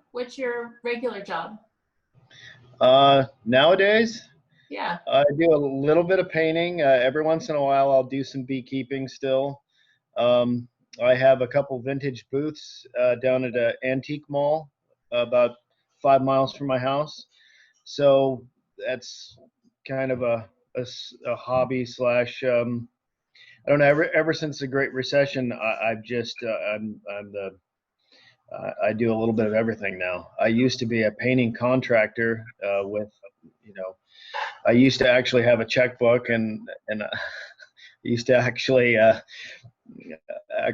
regular job? Nowadays. Yeah. I do a little bit of painting. Every once in a while, I'll do some beekeeping still. I have a couple vintage booths down at an antique mall about 5 miles from my house. So that's kind of a hobby slash, I don't know, ever since the Great Recession, I've just, I do a little bit of everything now. I used to be a painting contractor with, you know, I used to actually have a checkbook and used to actually act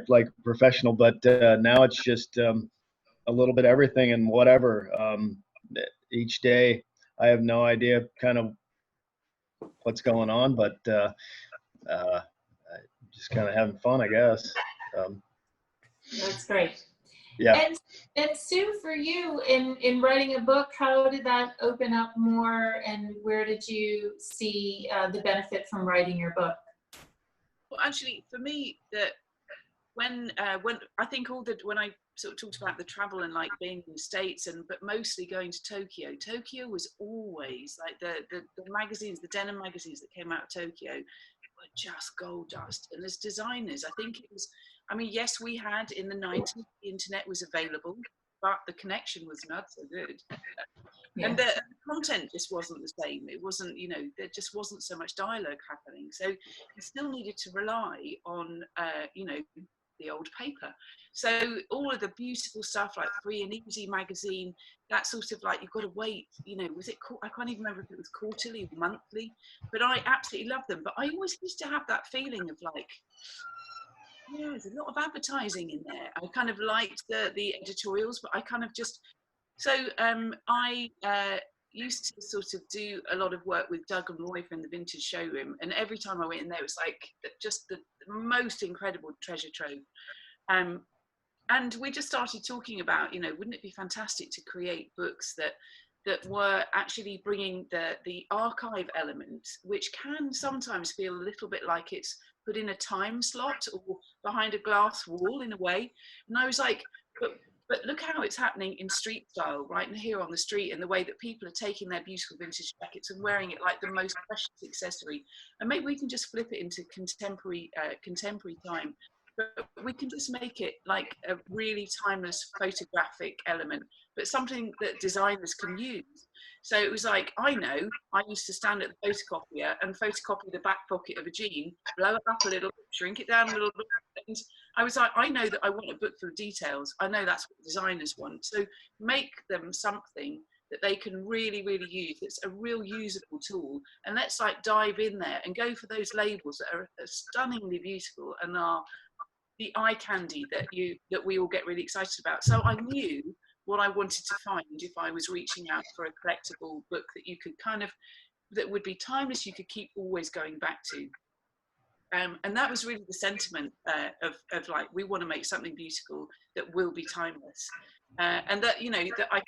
like a professional, but now it's just a little bit of everything and whatever. Each day I have no idea kind of what's going on, but just kind of having fun, I guess. That's great. Yeah. And Sue, for you in writing a book, how did that open up more, and where did you see the benefit from writing your book? Well, actually, for me, that when I think when I sort of talked about the travel and like being in the States, but mostly going to Tokyo. Tokyo was always like the magazines, the denim magazines that came out of Tokyo were just gold dust. And as designers, I think it was, I mean, yes, we had in the 90s, the internet was available, but the connection was not so good. Yeah. And the content just wasn't the same. It wasn't, you know, there just wasn't so much dialogue happening. So you still needed to rely on, you know, the old paper. So all of the beautiful stuff like Free and Easy magazine, that sort of like, you've got to wait, you know, was it, I can't even remember if it was quarterly or monthly, but I absolutely loved them. But I always used to have that feeling of like, yeah, there's a lot of advertising in there. I kind of liked the editorials, but I kind of just, so I used to sort of do a lot of work with Doug and Roy from the Vintage Showroom, and every time I went in there, it was like just the most incredible treasure trove. And we just started talking about, you know, wouldn't it be fantastic to create books that were actually bringing the archive element, which can sometimes feel a little bit like it's put in a time slot or behind a glass wall in a way. And I was like, but look how it's happening in street style right here on the street, and the way that people are taking their beautiful vintage jackets and wearing it like the most precious accessory. And maybe we can just flip it into contemporary time, but we can just make it like a really timeless photographic element, but something that designers can use. So it was like, I know I used to stand at the photocopier and photocopy the back pocket of a jean, blow it up a little, shrink it down a little bit. And I was like, I know that I want a book full of details. I know that's what designers want. So make them something that they can really, really use. It's a real usable tool. And let's like dive in there and go for those labels that are stunningly beautiful and are the eye candy that we all get really excited about. So I knew what I wanted to find if I was reaching out for a collectible book that you could that would be timeless, you could keep always going back to. And that was really the sentiment of like, we want to make something beautiful that will be timeless. And that, you know, that I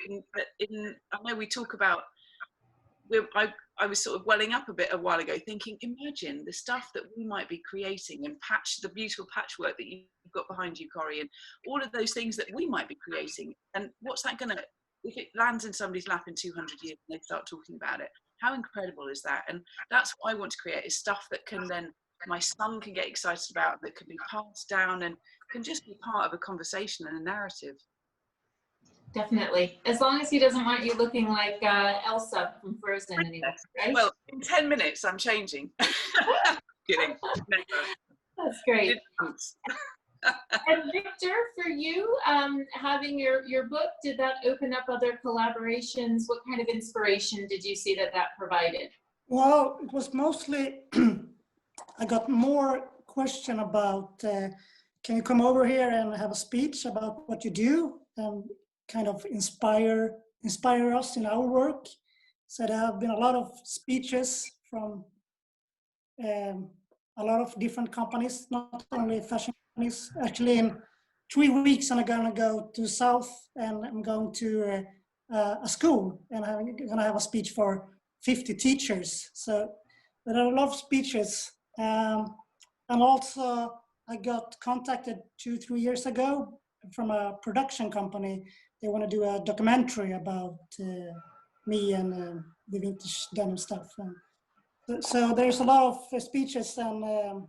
know we talk about, I was sort of welling up a bit a while ago thinking, imagine the stuff that we might be creating and the beautiful patchwork that you've got behind you, Cory, and all of those things that we might be creating. And what's that going to, if it lands in somebody's lap in 200 years and they start talking about it, how incredible is that? And that's what I want to create, is stuff that can then, my son can get excited about, that can be passed down and can just be part of a conversation and a narrative. Definitely. As long as he doesn't want you looking like Elsa from Frozen anymore, right? Well, in 10 minutes, I'm changing. Kidding. Never. That's great. And Viktor, for you, having your book, did that open up other collaborations? What kind of inspiration did you see that provided? Well, it was mostly, I got more question about, can you come over here and have a speech about what you do and kind of inspire us in our work? So there have been a lot of speeches from a lot of different companies, not only fashion companies. Actually, in 3 weeks, I'm gonna go to South, and I'm going to a school, and I'm gonna have a speech for 50 teachers. So there are a lot of speeches. And also, I got contacted 2-3 years ago from a production company. They want to do a documentary about me and the vintage denim stuff. So there's a lot of speeches and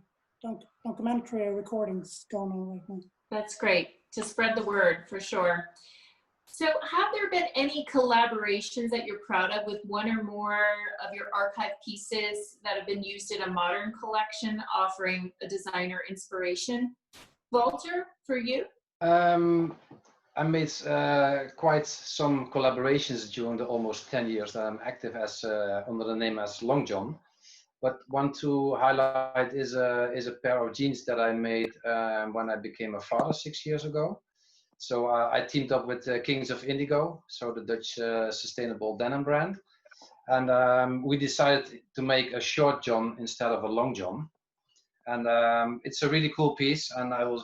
documentary recordings going on right now. That's great, to spread the word, for sure. So have there been any collaborations that you're proud of with one or more of your archive pieces that have been used in a modern collection, offering a designer inspiration? Wouter, for you? I made quite some collaborations during the almost 10 years that I'm active as under the name as Long John. But one to highlight is a pair of jeans that I made when I became a father 6 years ago. So I teamed up with Kings of Indigo, so the Dutch sustainable denim brand. And we decided to make a short john instead of a long john. And it's a really cool piece, and I will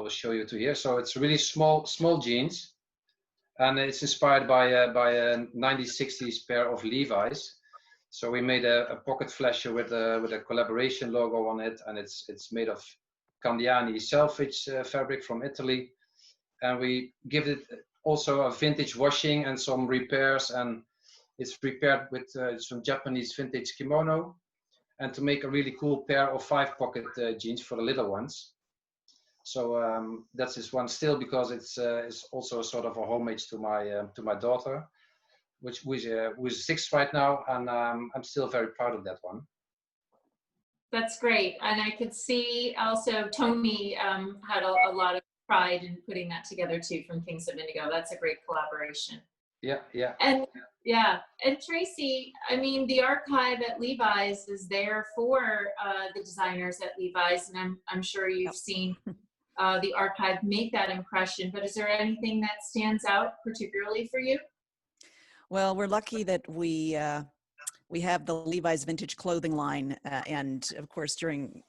show you to here. So it's really small jeans, and it's inspired by a 1960s pair of Levi's. So we made a pocket flasher with a collaboration logo on it, and it's made of Candiani selvedge fabric from Italy, and we give it also a vintage washing and some repairs, and it's repaired with some Japanese vintage kimono, and to make a really cool pair of 5-pocket jeans for the little ones. So that's this one still, because it's also sort of a homage to my daughter, who's 6 right now, and I'm still very proud of that one. That's great, and I could see also Tony had a lot of pride in putting that together too, from Kings of Indigo. That's a great collaboration. Yeah. And Tracey, I mean, the archive at Levi's is there for the designers at Levi's, and I'm sure you've seen the archive make that impression, but is there anything that stands out particularly for you? Well, we're lucky that we have the Levi's vintage clothing line, and of course during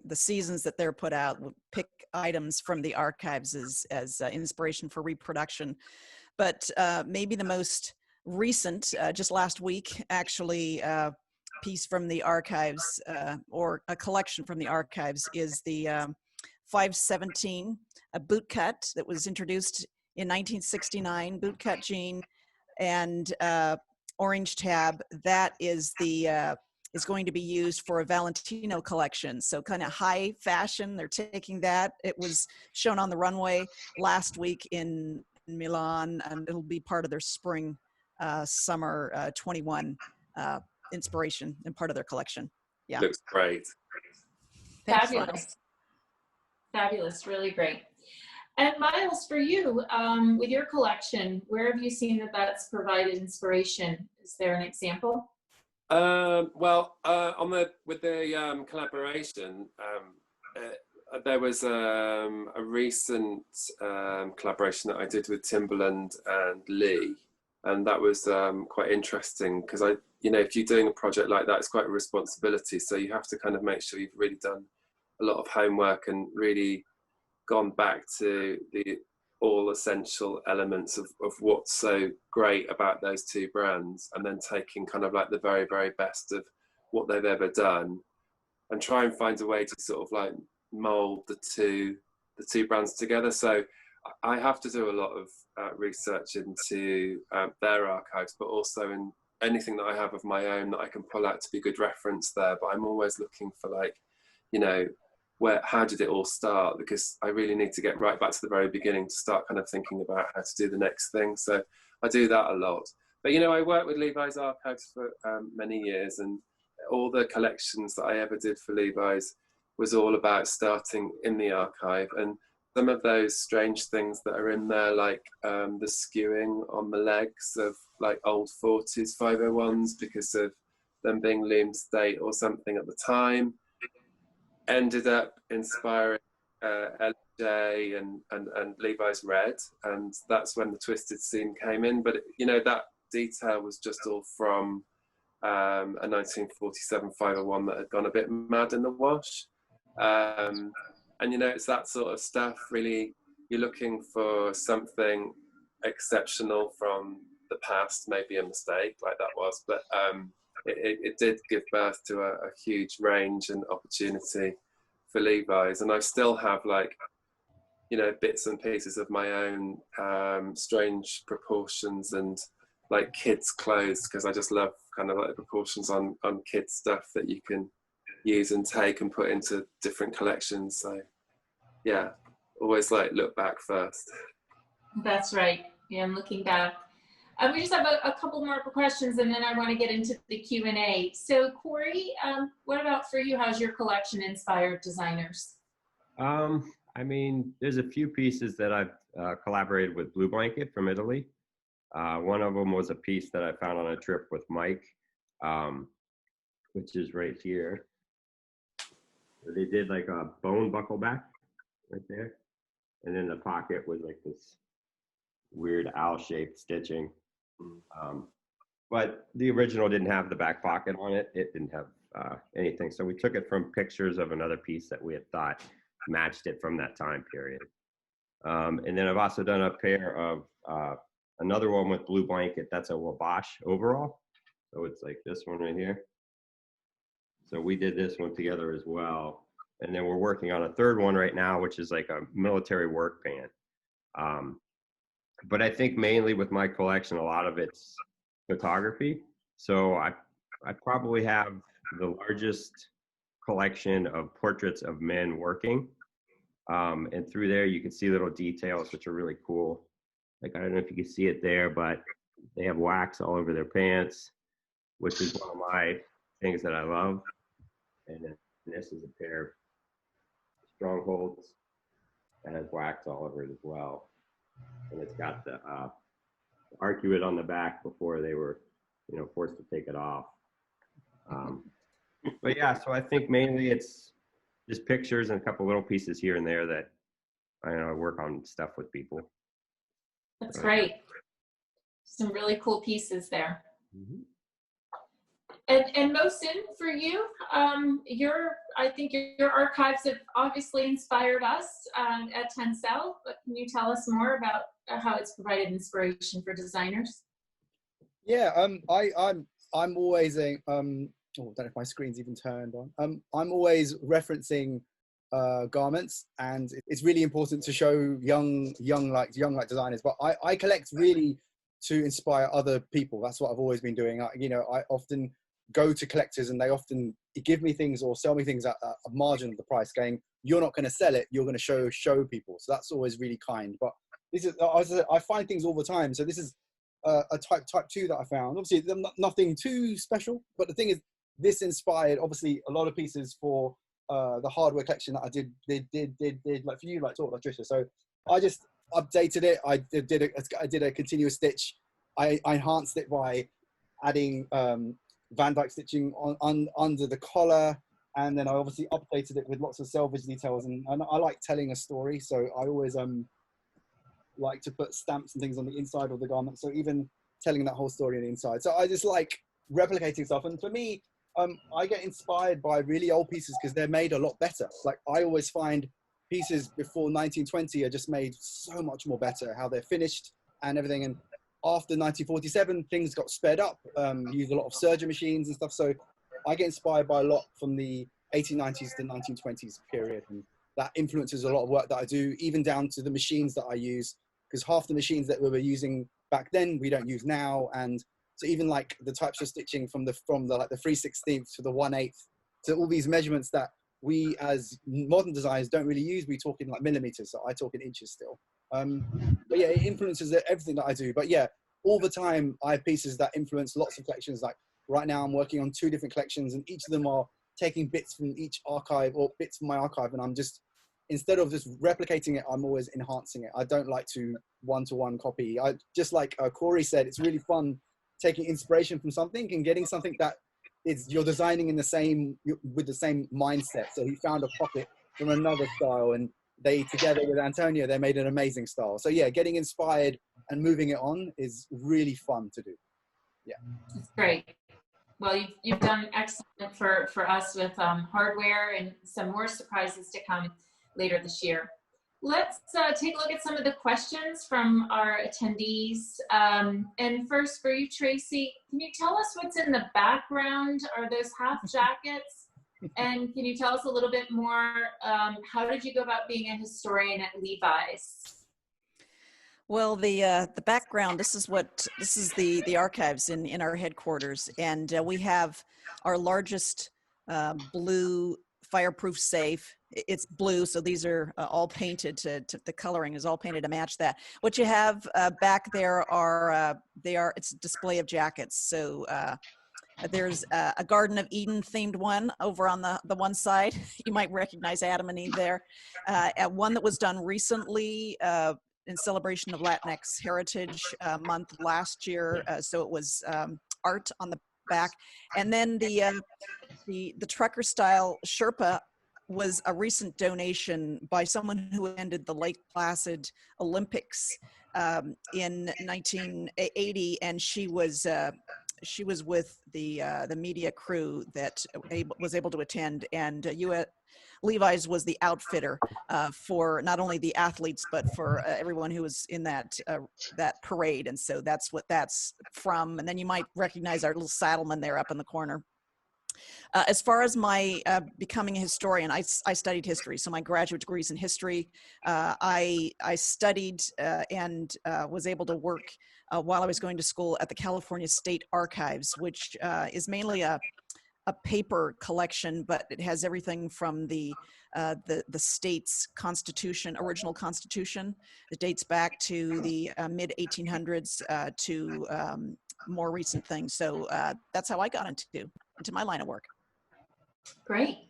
the seasons that they're put out, we'll pick items from the archives as inspiration for reproduction. But maybe the most recent, just last week, actually, piece from the archives, or a collection from the archives, is the 517, a bootcut that was introduced in 1969, bootcut jean, and orange tab. That is is going to be used for a Valentino collection. So kind of high fashion. They're taking that. It was shown on the runway last week in Milan, and it'll be part of their spring, summer 21 inspiration and part of their collection. Yeah. Looks great. Thanks, Fabulous, really great. And Miles, for you, with your collection, where have you seen that's provided inspiration? Is there an example? Well, with the collaboration, there was a recent collaboration that I did with Timberland and Lee, and that was quite interesting because if you're doing a project like that, it's quite a responsibility. So you have to kind of make sure you've really done a lot of homework and really gone back to the all essential elements of what's so great about those two brands, and then taking kind of like the very, very best of what they've ever done and try and find a way to sort of like mold the two brands together. So I have to do a lot of research into their archives, but also in anything that I have of my own that I can pull out to be good reference there. But I'm always looking for like, how did it all start? Because I really need to get right back to the very beginning to start kind of thinking about how to do the next thing. So I do that a lot. But, I worked with Levi's archives for many years, and all the collections that I ever did for Levi's was all about starting in the archive. And some of those strange things that are in there, like the skewing on the legs of like old 40s 501s because of them being loom state or something at the time, ended up inspiring LJ and Levi's Red, and that's when the twisted seam came in. But that detail was just all from a 1947 501 that had gone a bit mad in the wash. And it's that sort of stuff. Really, you're looking for something exceptional from the past, maybe a mistake like that was, but it did give birth to a huge range and opportunity for Levi's. And I still have like, bits and pieces of my own strange proportions and like kids' clothes, because I just love kind of like the proportions on kids' stuff that you can use and take and put into different collections. So yeah, always like look back first. That's right. Yeah, I'm looking back. We just have a couple more questions, and then I want to get into the Q&A. So Cory, what about for you? How's your collection inspired designers? There's a few pieces that I've collaborated with Blue Blanket from Italy. One of them was a piece that I found on a trip with Mike, which is right here. They did like a bone buckle back right there. And then the pocket was like this weird owl-shaped stitching. But the original didn't have the back pocket on it. It didn't have anything. So we took it from pictures of another piece that we had thought matched it from that time period. And then I've also done a pair of another one with Blue Blanket. That's a Wabash overall. So it's like this one right here. So we did this one together as well. And then we're working on a third one right now, which is like a military work band. But I think mainly with my collection, a lot of it's photography. So I probably have the largest collection of portraits of men working. And through there, you can see little details, which are really cool. Like, I don't know if you can see it there, but they have wax all over their pants, which is one of my things that I love. And then this is a pair of strongholds that has wax all over it as well. And it's got the arcuate on the back before they were, forced to take it off. But yeah, so I think mainly it's just pictures and a couple little pieces here and there that I work on stuff with people. That's great. Some really cool pieces there. Mm-hmm. And Mohsin, for you, I think your archives have obviously inspired us at TENCEL, but can you tell us more about how it's provided inspiration for designers? Yeah, I'm always I don't know if my screen's even turned on. I'm always referencing garments, and it's really important to show young designers. But I collect really to inspire other people. That's what I've always been doing. I often go to collectors, and they often give me things or sell me things at a margin of the price, going, you're not going to sell it, you're going to show people. So that's always really kind. But this is, I find things all the time. So this is a type 2 that I found. Obviously nothing too special, but the thing is, this inspired obviously a lot of pieces for the hardware collection that I did like for you, like sort of like Tricia. So I just updated it. I did a continuous stitch. I enhanced it by adding Van Dyke stitching on under the collar. And then I obviously updated it with lots of selvage details, and I like telling a story, so I always like to put stamps and things on the inside of the garment, so even telling that whole story on the inside. So I just like replicating stuff, and for me, I get inspired by really old pieces because they're made a lot better. Like I always find pieces before 1920 are just made so much more better, how they're finished and everything. And after 1947, things got sped up, used a lot of serger machines and stuff. So I get inspired by a lot from the 1890s to 1920s period. And that influences a lot of work that I do, even down to the machines that I use, because half the machines that we were using back then, we don't use now. And so even like the types of stitching from the like the 3/16 to the 1/8 to all these measurements that we as modern designers don't really use, we talk in like millimeters, so I talk in inches still. But yeah, it influences everything that I do. But yeah, all the time I have pieces that influence lots of collections. Like right now I'm working on 2 different collections, and each of them are taking bits from each archive or bits from my archive, and I'm just, instead of just replicating it, I'm always enhancing it. I don't like to one-to-one copy. I just like Cory said, it's really fun taking inspiration from something and getting something that is you're designing in the same, with the same mindset. So he found a pocket from another style, and they together with Antonio, they made an amazing style. So yeah, getting inspired and moving it on is really fun to do. Yeah, that's great. Well, you've done excellent for us with hardware, and some more surprises to come later this year. Let's take a look at some of the questions from our attendees. And first for you, Tracey, can you tell us what's in the background? Are those half jackets? And can you tell us a little bit more, how did you go about being a historian at Levi's? Well, the background, this is the archives in our headquarters, and we have our largest blue fireproof safe. It's blue, so these are all painted to the coloring is all painted to match that. What you have back there are it's a display of jackets. So there's a Garden of Eden themed one over on the one side. You might recognize Adam and Eve there. One that was done recently in celebration of Latinx Heritage Month last year. So it was art on the back, and then the trucker style Sherpa was a recent donation by someone who attended the Lake Placid Olympics in 1980, and she was with the media crew that was able to attend, and Levi's was the outfitter for not only the athletes but for everyone who was in that parade, and so that's what that's from. And then you might recognize our little saddleman there up in the corner. As far as my becoming a historian, I studied history, so my graduate degree is in history. I studied and was able to work while I was going to school at the California State Archives, which is mainly a paper collection, but it has everything from the state's constitution, original constitution. It dates back to the mid 1800s to more recent things. So that's how I got into my line of work. Great.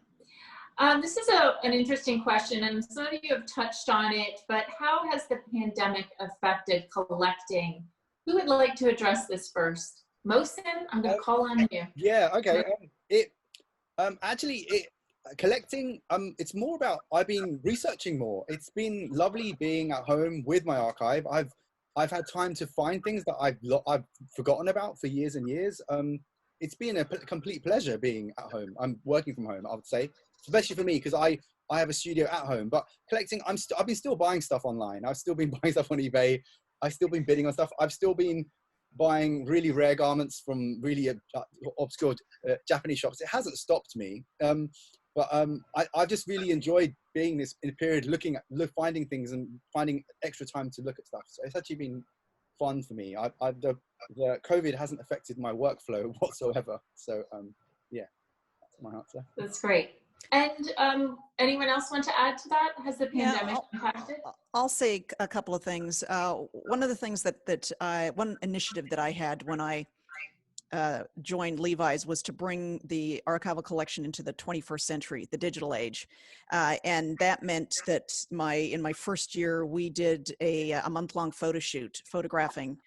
This is an interesting question, and some of you have touched on it, but how has the pandemic affected collecting? Who would like to address this first? Mohsin, I'm going to call on you. Yeah, okay. Collecting, it's more about, I've been researching more. It's been lovely being at home with my archive. I've had time to find things that I've forgotten about for years and years. It's been a complete pleasure being at home. I'm working from home, I would say, especially for me, because I have a studio at home. But collecting, I've been still buying stuff online. I've still been buying stuff on eBay. I've still been bidding on stuff. I've still been buying really rare garments from really obscure Japanese shops. It hasn't stopped me. But I just really enjoyed being this in a period, finding things and finding extra time to look at stuff. So it's actually been fun for me. The COVID hasn't affected my workflow whatsoever. So yeah, that's my answer. That's great. And anyone else want to add to that? Has the pandemic impacted? I'll say a couple of things. One of the things one initiative that I had when I joined Levi's was to bring the archival collection into the 21st century, the digital age. And that meant that in my first year, we did a month-long photo shoot, photographing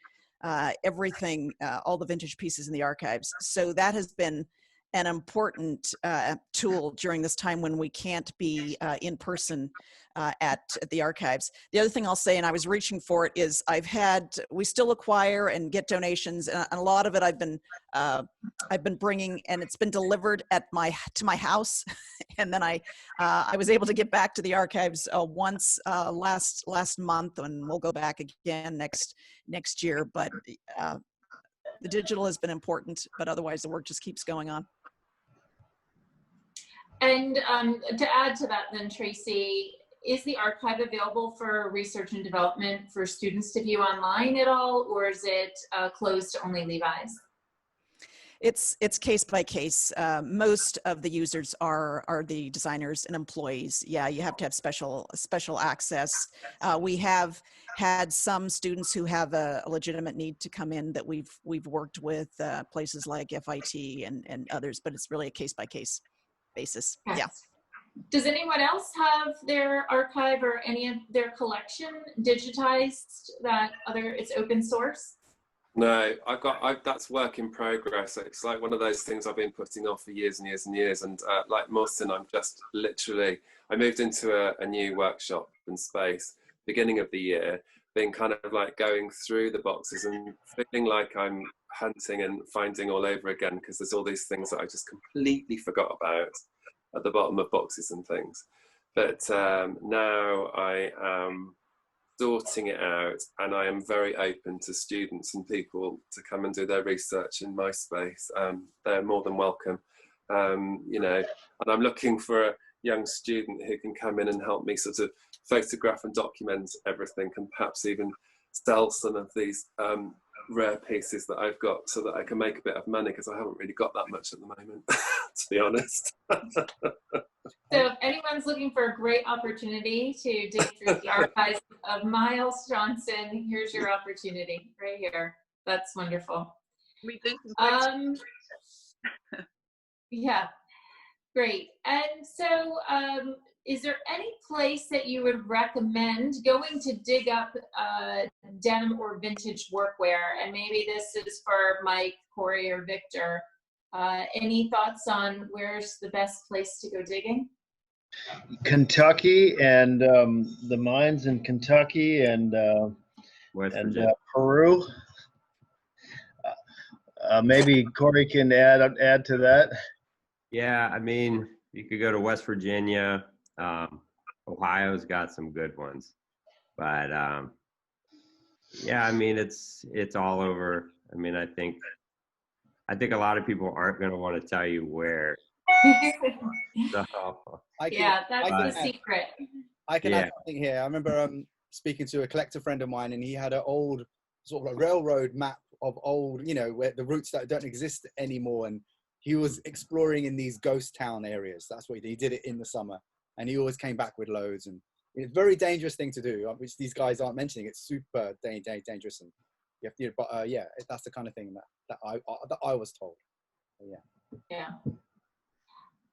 everything, all the vintage pieces in the archives. So that has been an important tool during this time when we can't be in person at the archives. The other thing I'll say, and I was reaching for it, is we still acquire and get donations, and a lot of it I've been bringing, and it's been delivered to my house, and then I was able to get back to the archives once last month, and we'll go back again next year. But the digital has been important, but otherwise the work just keeps going on. And to add to that then, Tracey, is the archive available for research and development for students to view online at all, or is it closed to only Levi's? It's case by case. Most of the users are the designers and employees. Yeah, you have to have special access. We have had some students who have a legitimate need to come in that we've worked with places like FIT and others, but it's really a case by case basis. Yes. Yeah. Does anyone else have their archive or any of their collection digitized? It's open source? No, that's work in progress. It's like one of those things I've been putting off for years and years and years. And like Mohsin, I'm just literally, I moved into a new workshop and space beginning of the year, being kind of like going through the boxes and feeling like I'm hunting and finding all over again, because there's all these things that I just completely forgot about at the bottom of boxes and things. But now I am sorting it out, and I am very open to students and people to come and do their research in my space. They're more than welcome, you know, and I'm looking for a young student who can come in and help me sort of photograph and document everything, and perhaps even sell some of these rare pieces that I've got so that I can make a bit of money, because I haven't really got that much at the moment, to be honest. So if anyone's looking for a great opportunity to dig through the archives of Miles Johnson, here's your opportunity right here. That's wonderful. We do yeah, great. And so is there any place that you would recommend going to dig up denim or vintage workwear? And maybe this is for Mike, Cory, or Viktor. Any thoughts on where's the best place to go digging? Kentucky and the mines in Kentucky and Peru. Maybe Cory can add to that. Yeah, I mean, you could go to West Virginia. Ohio's got some good ones, but yeah, I mean, it's all over. I mean, I think a lot of people aren't going to want to tell you where. That's the secret. I can add something here. I remember speaking to a collector friend of mine, and he had an old sort of like railroad map of old, you know, where the routes that don't exist anymore, and he was exploring in these ghost town areas. That's what he did. He did it in the summer, and he always came back with loads. And it's a very dangerous thing to do, which these guys aren't mentioning. It's super dangerous, and you have to. But yeah, that's the kind of thing that I was told. So, yeah. Yeah.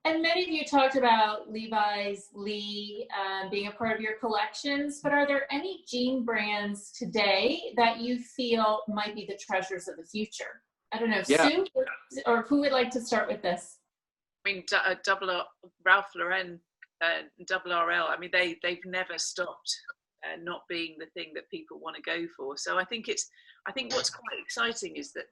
And many of you talked about Levi's, Lee being a part of your collections, but are there any jean brands today that you feel might be the treasures of the future? I don't know, Sue, or who would like to start with this? I mean, Ralph Lauren, Double RL, I mean, they've never stopped not being the thing that people want to go for. So I think what's quite exciting is that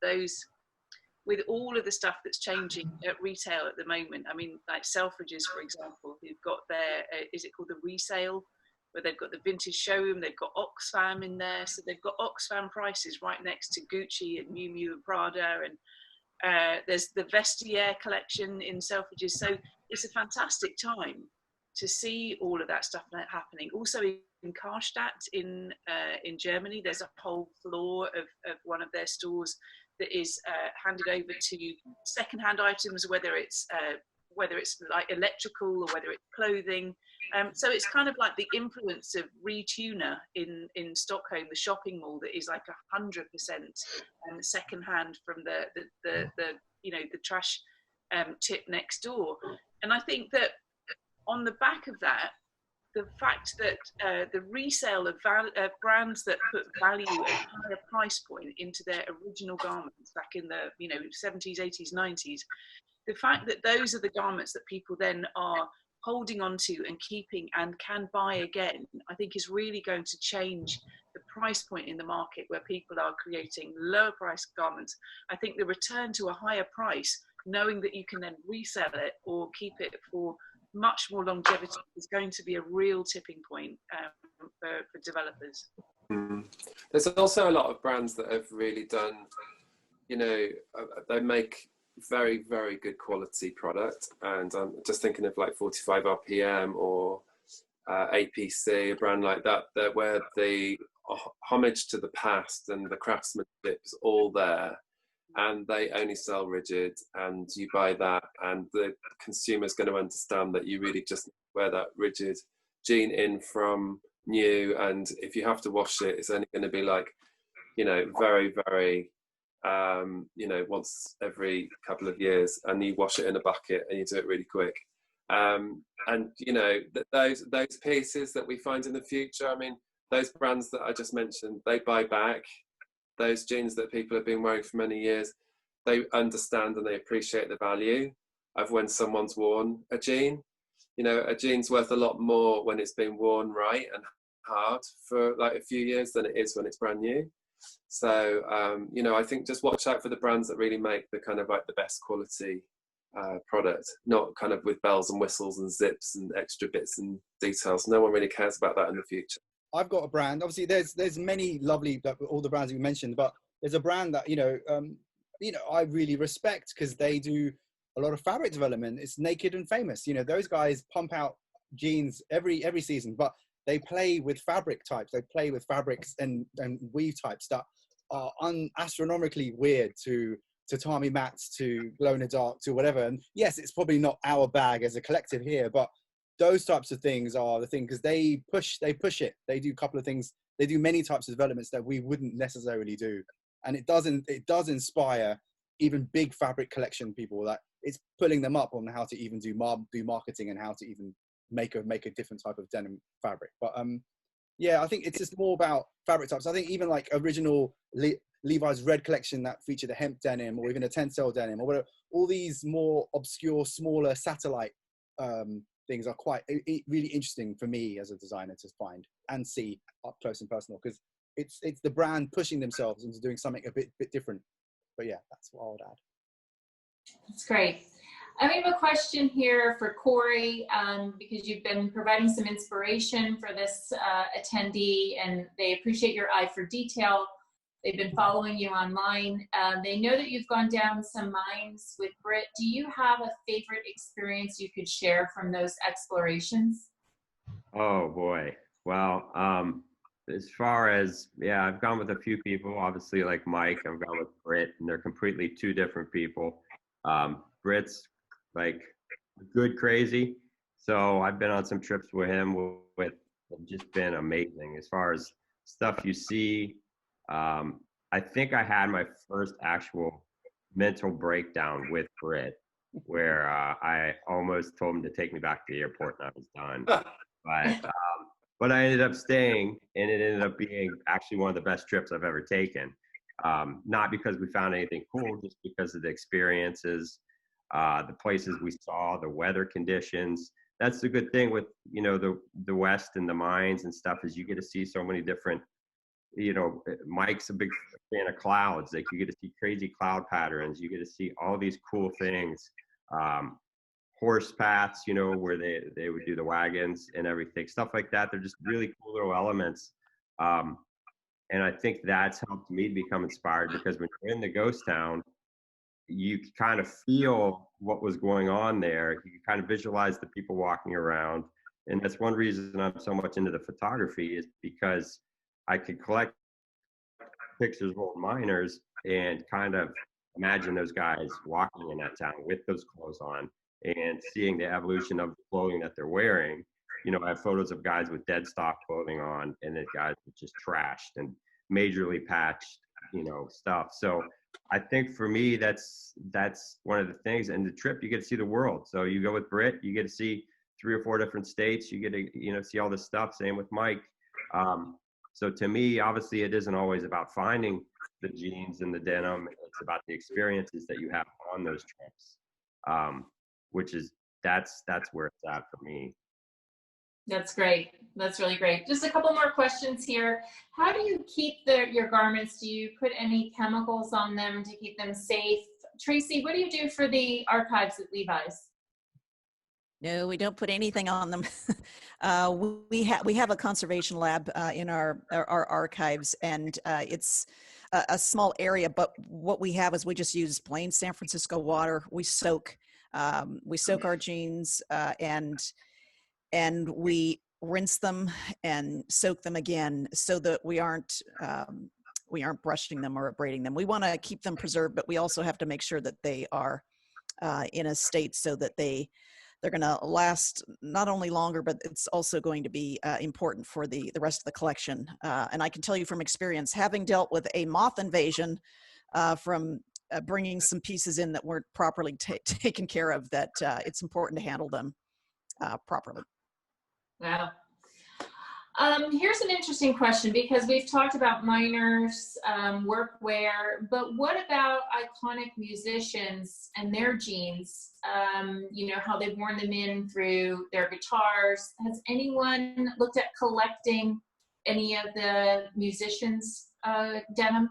with all of the stuff that's changing at retail at the moment, I mean, like Selfridges, for example, who've got their, is it called the resale, where they've got the vintage showroom, they've got Oxfam in there. So they've got Oxfam prices right next to Gucci and Miu Miu and Prada. And there's the Vestiaire collection in Selfridges. So it's a fantastic time to see all of that stuff happening. Also in Karstadt in Germany, there's a whole floor of one of their stores that is handed over to secondhand items, whether it's like electrical or whether it's clothing. So it's kind of like the influence of Retuna in Stockholm, the shopping mall that is like 100% secondhand from the you know, the trash tip next door. And I think that on the back of that, the fact that the resale of brands that put value at a higher price point into their original garments back in the 70s, 80s, 90s the fact that those are the garments that people then are holding on to and keeping and can buy again, I think is really going to change the price point in the market where people are creating lower price garments. I think the return to a higher price, knowing that you can then resell it or keep it for much more longevity, is going to be a real tipping point for developers. Mm. There's also a lot of brands that have really done, you know, they make very, very good quality product. And I'm just thinking of like 45 RPM or APC, a brand like that, where the homage to the past and the craftsmanship is all there, and they only sell rigid, and you buy that, and the consumer's going to understand that you really just wear that rigid jean in from new, and if you have to wash it, it's only going to be like, you know, very, very you know, once every couple of years, and you wash it in a bucket and you do it really quick. And you know, those pieces that we find in the future, I mean, those brands that I just mentioned, they buy back those jeans that people have been wearing for many years. They understand and they appreciate the value of when someone's worn a jean. You know, a jean's worth a lot more when it's been worn right and hard for like a few years than it is when it's brand new. So, you know, I think just watch out for the brands that really make the kind of like the best quality product, not kind of with bells and whistles and zips and extra bits and details. No one really cares about that in the future. I've got a brand. Obviously, there's many lovely, all the brands you mentioned, but there's a brand that, you know, I really respect because they do a lot of fabric development. It's Naked and Famous. You know, those guys pump out jeans every season, but they play with fabric types. They play with fabrics and weave types that are astronomically weird to Tommy Mats, to Glow in the Dark, to whatever. And yes, it's probably not our bag as a collective here, but those types of things are the thing, because they push it. They do a couple of things. They do many types of developments that we wouldn't necessarily do. And it does inspire even big fabric collection people, that it's pulling them up on how to even do marketing and how to even make a different type of denim fabric. But yeah, I think it's just more about fabric types. I think even like original Levi's Red collection that featured a hemp denim, or even a TENCEL denim, or whatever, all these more obscure, smaller satellite things are quite really interesting for me as a designer to find and see up close and personal, because it's the brand pushing themselves into doing something a bit different. But yeah, that's what I would add. That's great. I have a question here for Cory, because you've been providing some inspiration for this attendee, and they appreciate your eye for detail. They've been following you online. They know that you've gone down some mines with Britt. Do you have a favorite experience you could share from those explorations? Oh boy. Well, as far as, yeah, I've gone with a few people, obviously, like Mike. I've gone with Britt, and they're completely two different people. Britt's like good crazy. So I've been on some trips with him with just been amazing. As far as stuff you see, I think I had my first actual mental breakdown with Britt, where I almost told him to take me back to the airport and I was done. But I ended up staying, and it ended up being actually one of the best trips I've ever taken. Not because we found anything cool, just because of the experiences, the places we saw, the weather conditions. That's the good thing with, you know, the West and the mines and stuff, is you get to see so many different, you know, Mike's a big fan of clouds. Like, you get to see crazy cloud patterns. You get to see all these cool things. Horse paths, you know, where they would do the wagons and everything, stuff like that. They're just really cool little elements. And I think that's helped me become inspired, because when you're in the ghost town, you kind of feel what was going on there. You kind of visualize the people walking around. And that's one reason I'm so much into the photography, is because I could collect pictures of old miners and kind of imagine those guys walking in that town with those clothes on, and seeing the evolution of the clothing that they're wearing. You know, I have photos of guys with dead stock clothing on, and then guys with just trashed and majorly patched, you know, stuff. So I think for me, that's one of the things. And the trip, you get to see the world. So you go with Britt, you get to see 3 or 4 different states. You get to, you know, see all this stuff. Same with Mike. So to me, obviously, it isn't always about finding the jeans and the denim. It's about the experiences that you have on those trips. which is that's where it's at for me. That's great. That's really great. Just a couple more questions here. How do you keep your garments? Do you put any chemicals on them to keep them safe? Tracey, what do you do for the archives at Levi's? No, we don't put anything on them. We have a conservation lab in our archives, and it's a small area. But what we have is we just use plain San Francisco water. We soak our jeans, and we rinse them and soak them again, so that we aren't brushing them or braiding them. We want to keep them preserved, but we also have to make sure that they are in a state so that they're going to last not only longer, but it's also going to be important for the rest of the collection. And I can tell you from experience, having dealt with a moth invasion from bringing some pieces in that weren't properly taken care of, that it's important to handle them properly. Wow. Here's an interesting question, because we've talked about minors, workwear, but what about iconic musicians and their jeans? You know, how they've worn them in through their guitars. Has anyone looked at collecting any of the musicians' denim?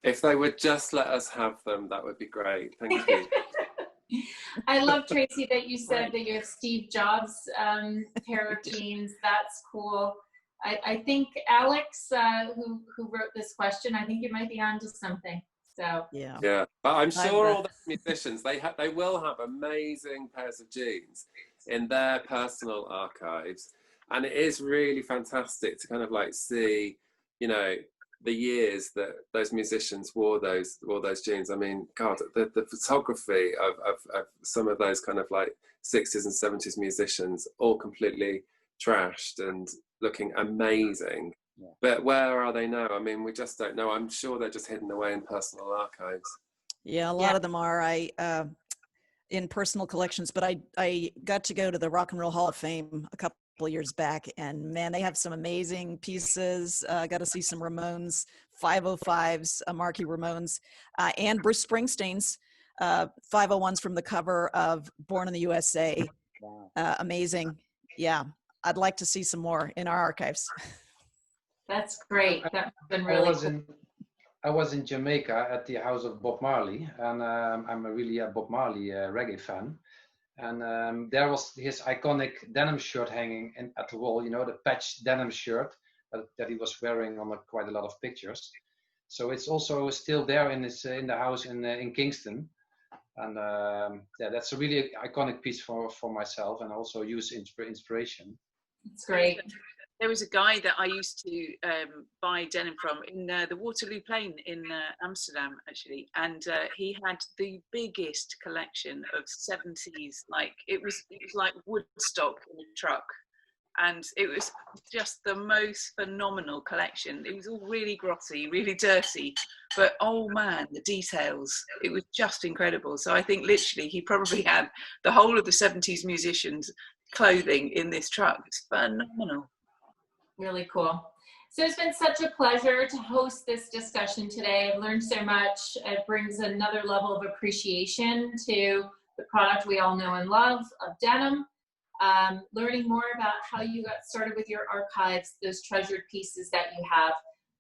If they would just let us have them, that would be great. Thank you. I love, Tracey, that you said that you have Steve Jobs' pair of jeans. That's cool. I think Alex, who wrote this question, I think you might be onto something. So yeah, but I'm sure all the musicians, they will have amazing pairs of jeans in their personal archives, and it is really fantastic to kind of like see, you know, the years that those musicians wore those jeans. I mean, God, the photography of some of those kind of like 60s and 70s musicians, all completely trashed and looking amazing. Yeah. But where are they now? I mean, we just don't know. I'm sure they're just hidden away in personal archives. Yeah, a lot of them are in personal collections, but I got to go to the Rock and Roll Hall of Fame a couple years back, and man, they have some amazing pieces. Got to see some Ramones 505s, Marquee Ramones, and Bruce Springsteen's 501s from the cover of Born in the USA. Wow. Amazing. Yeah, I'd like to see some more in our archives. That's great. That's been really cool. I was in Jamaica at the house of Bob Marley, and I'm really a Bob Marley reggae fan. And there was his iconic denim shirt hanging at the wall, you know, the patched denim shirt that he was wearing on quite a lot of pictures. So it's also still there in the house in Kingston. And yeah, that's a really iconic piece for myself, and also use inspiration. It's great. There was a guy that I used to buy denim from in the Waterloo Plain in Amsterdam, actually, and he had the biggest collection of 70s. Like it was like Woodstock in a truck, and it was just the most phenomenal collection. It was all really grotty, really dirty, but oh man, the details! It was just incredible. So I think literally he probably had the whole of the 70s musicians' clothing in this truck. It's phenomenal. Really cool. So it's been such a pleasure to host this discussion today. I've learned so much. It brings another level of appreciation to the product we all know and love of denim. Learning more about how you got started with your archives, those treasured pieces that you have.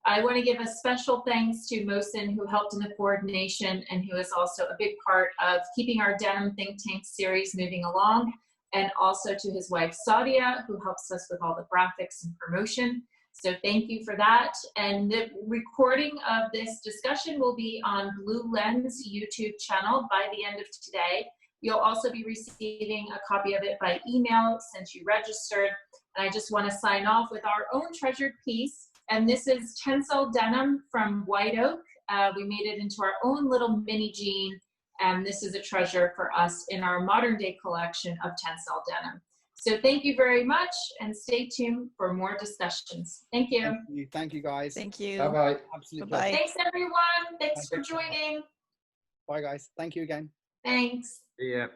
I want to give a special thanks to Mohsin, who helped in the coordination and who is also a big part of keeping our Denim Think Tank series moving along, and also to his wife, Sadia, who helps us with all the graphics and promotion. So thank you for that. And the recording of this discussion will be on Blue Lens YouTube channel by the end of today. You'll also be receiving a copy of it by email since you registered. And I just want to sign off with our own treasured piece. And this is TENCEL denim from White Oak. We made it into our own little mini jean. And this is a treasure for us in our modern day collection of TENCEL denim. So thank you very much, and stay tuned for more discussions. Thank you. Thank you guys. Thank you. Bye-bye. Absolutely. Bye-bye. Thanks everyone. Thanks for joining. Bye guys. Thank you again. Thanks. Yeah.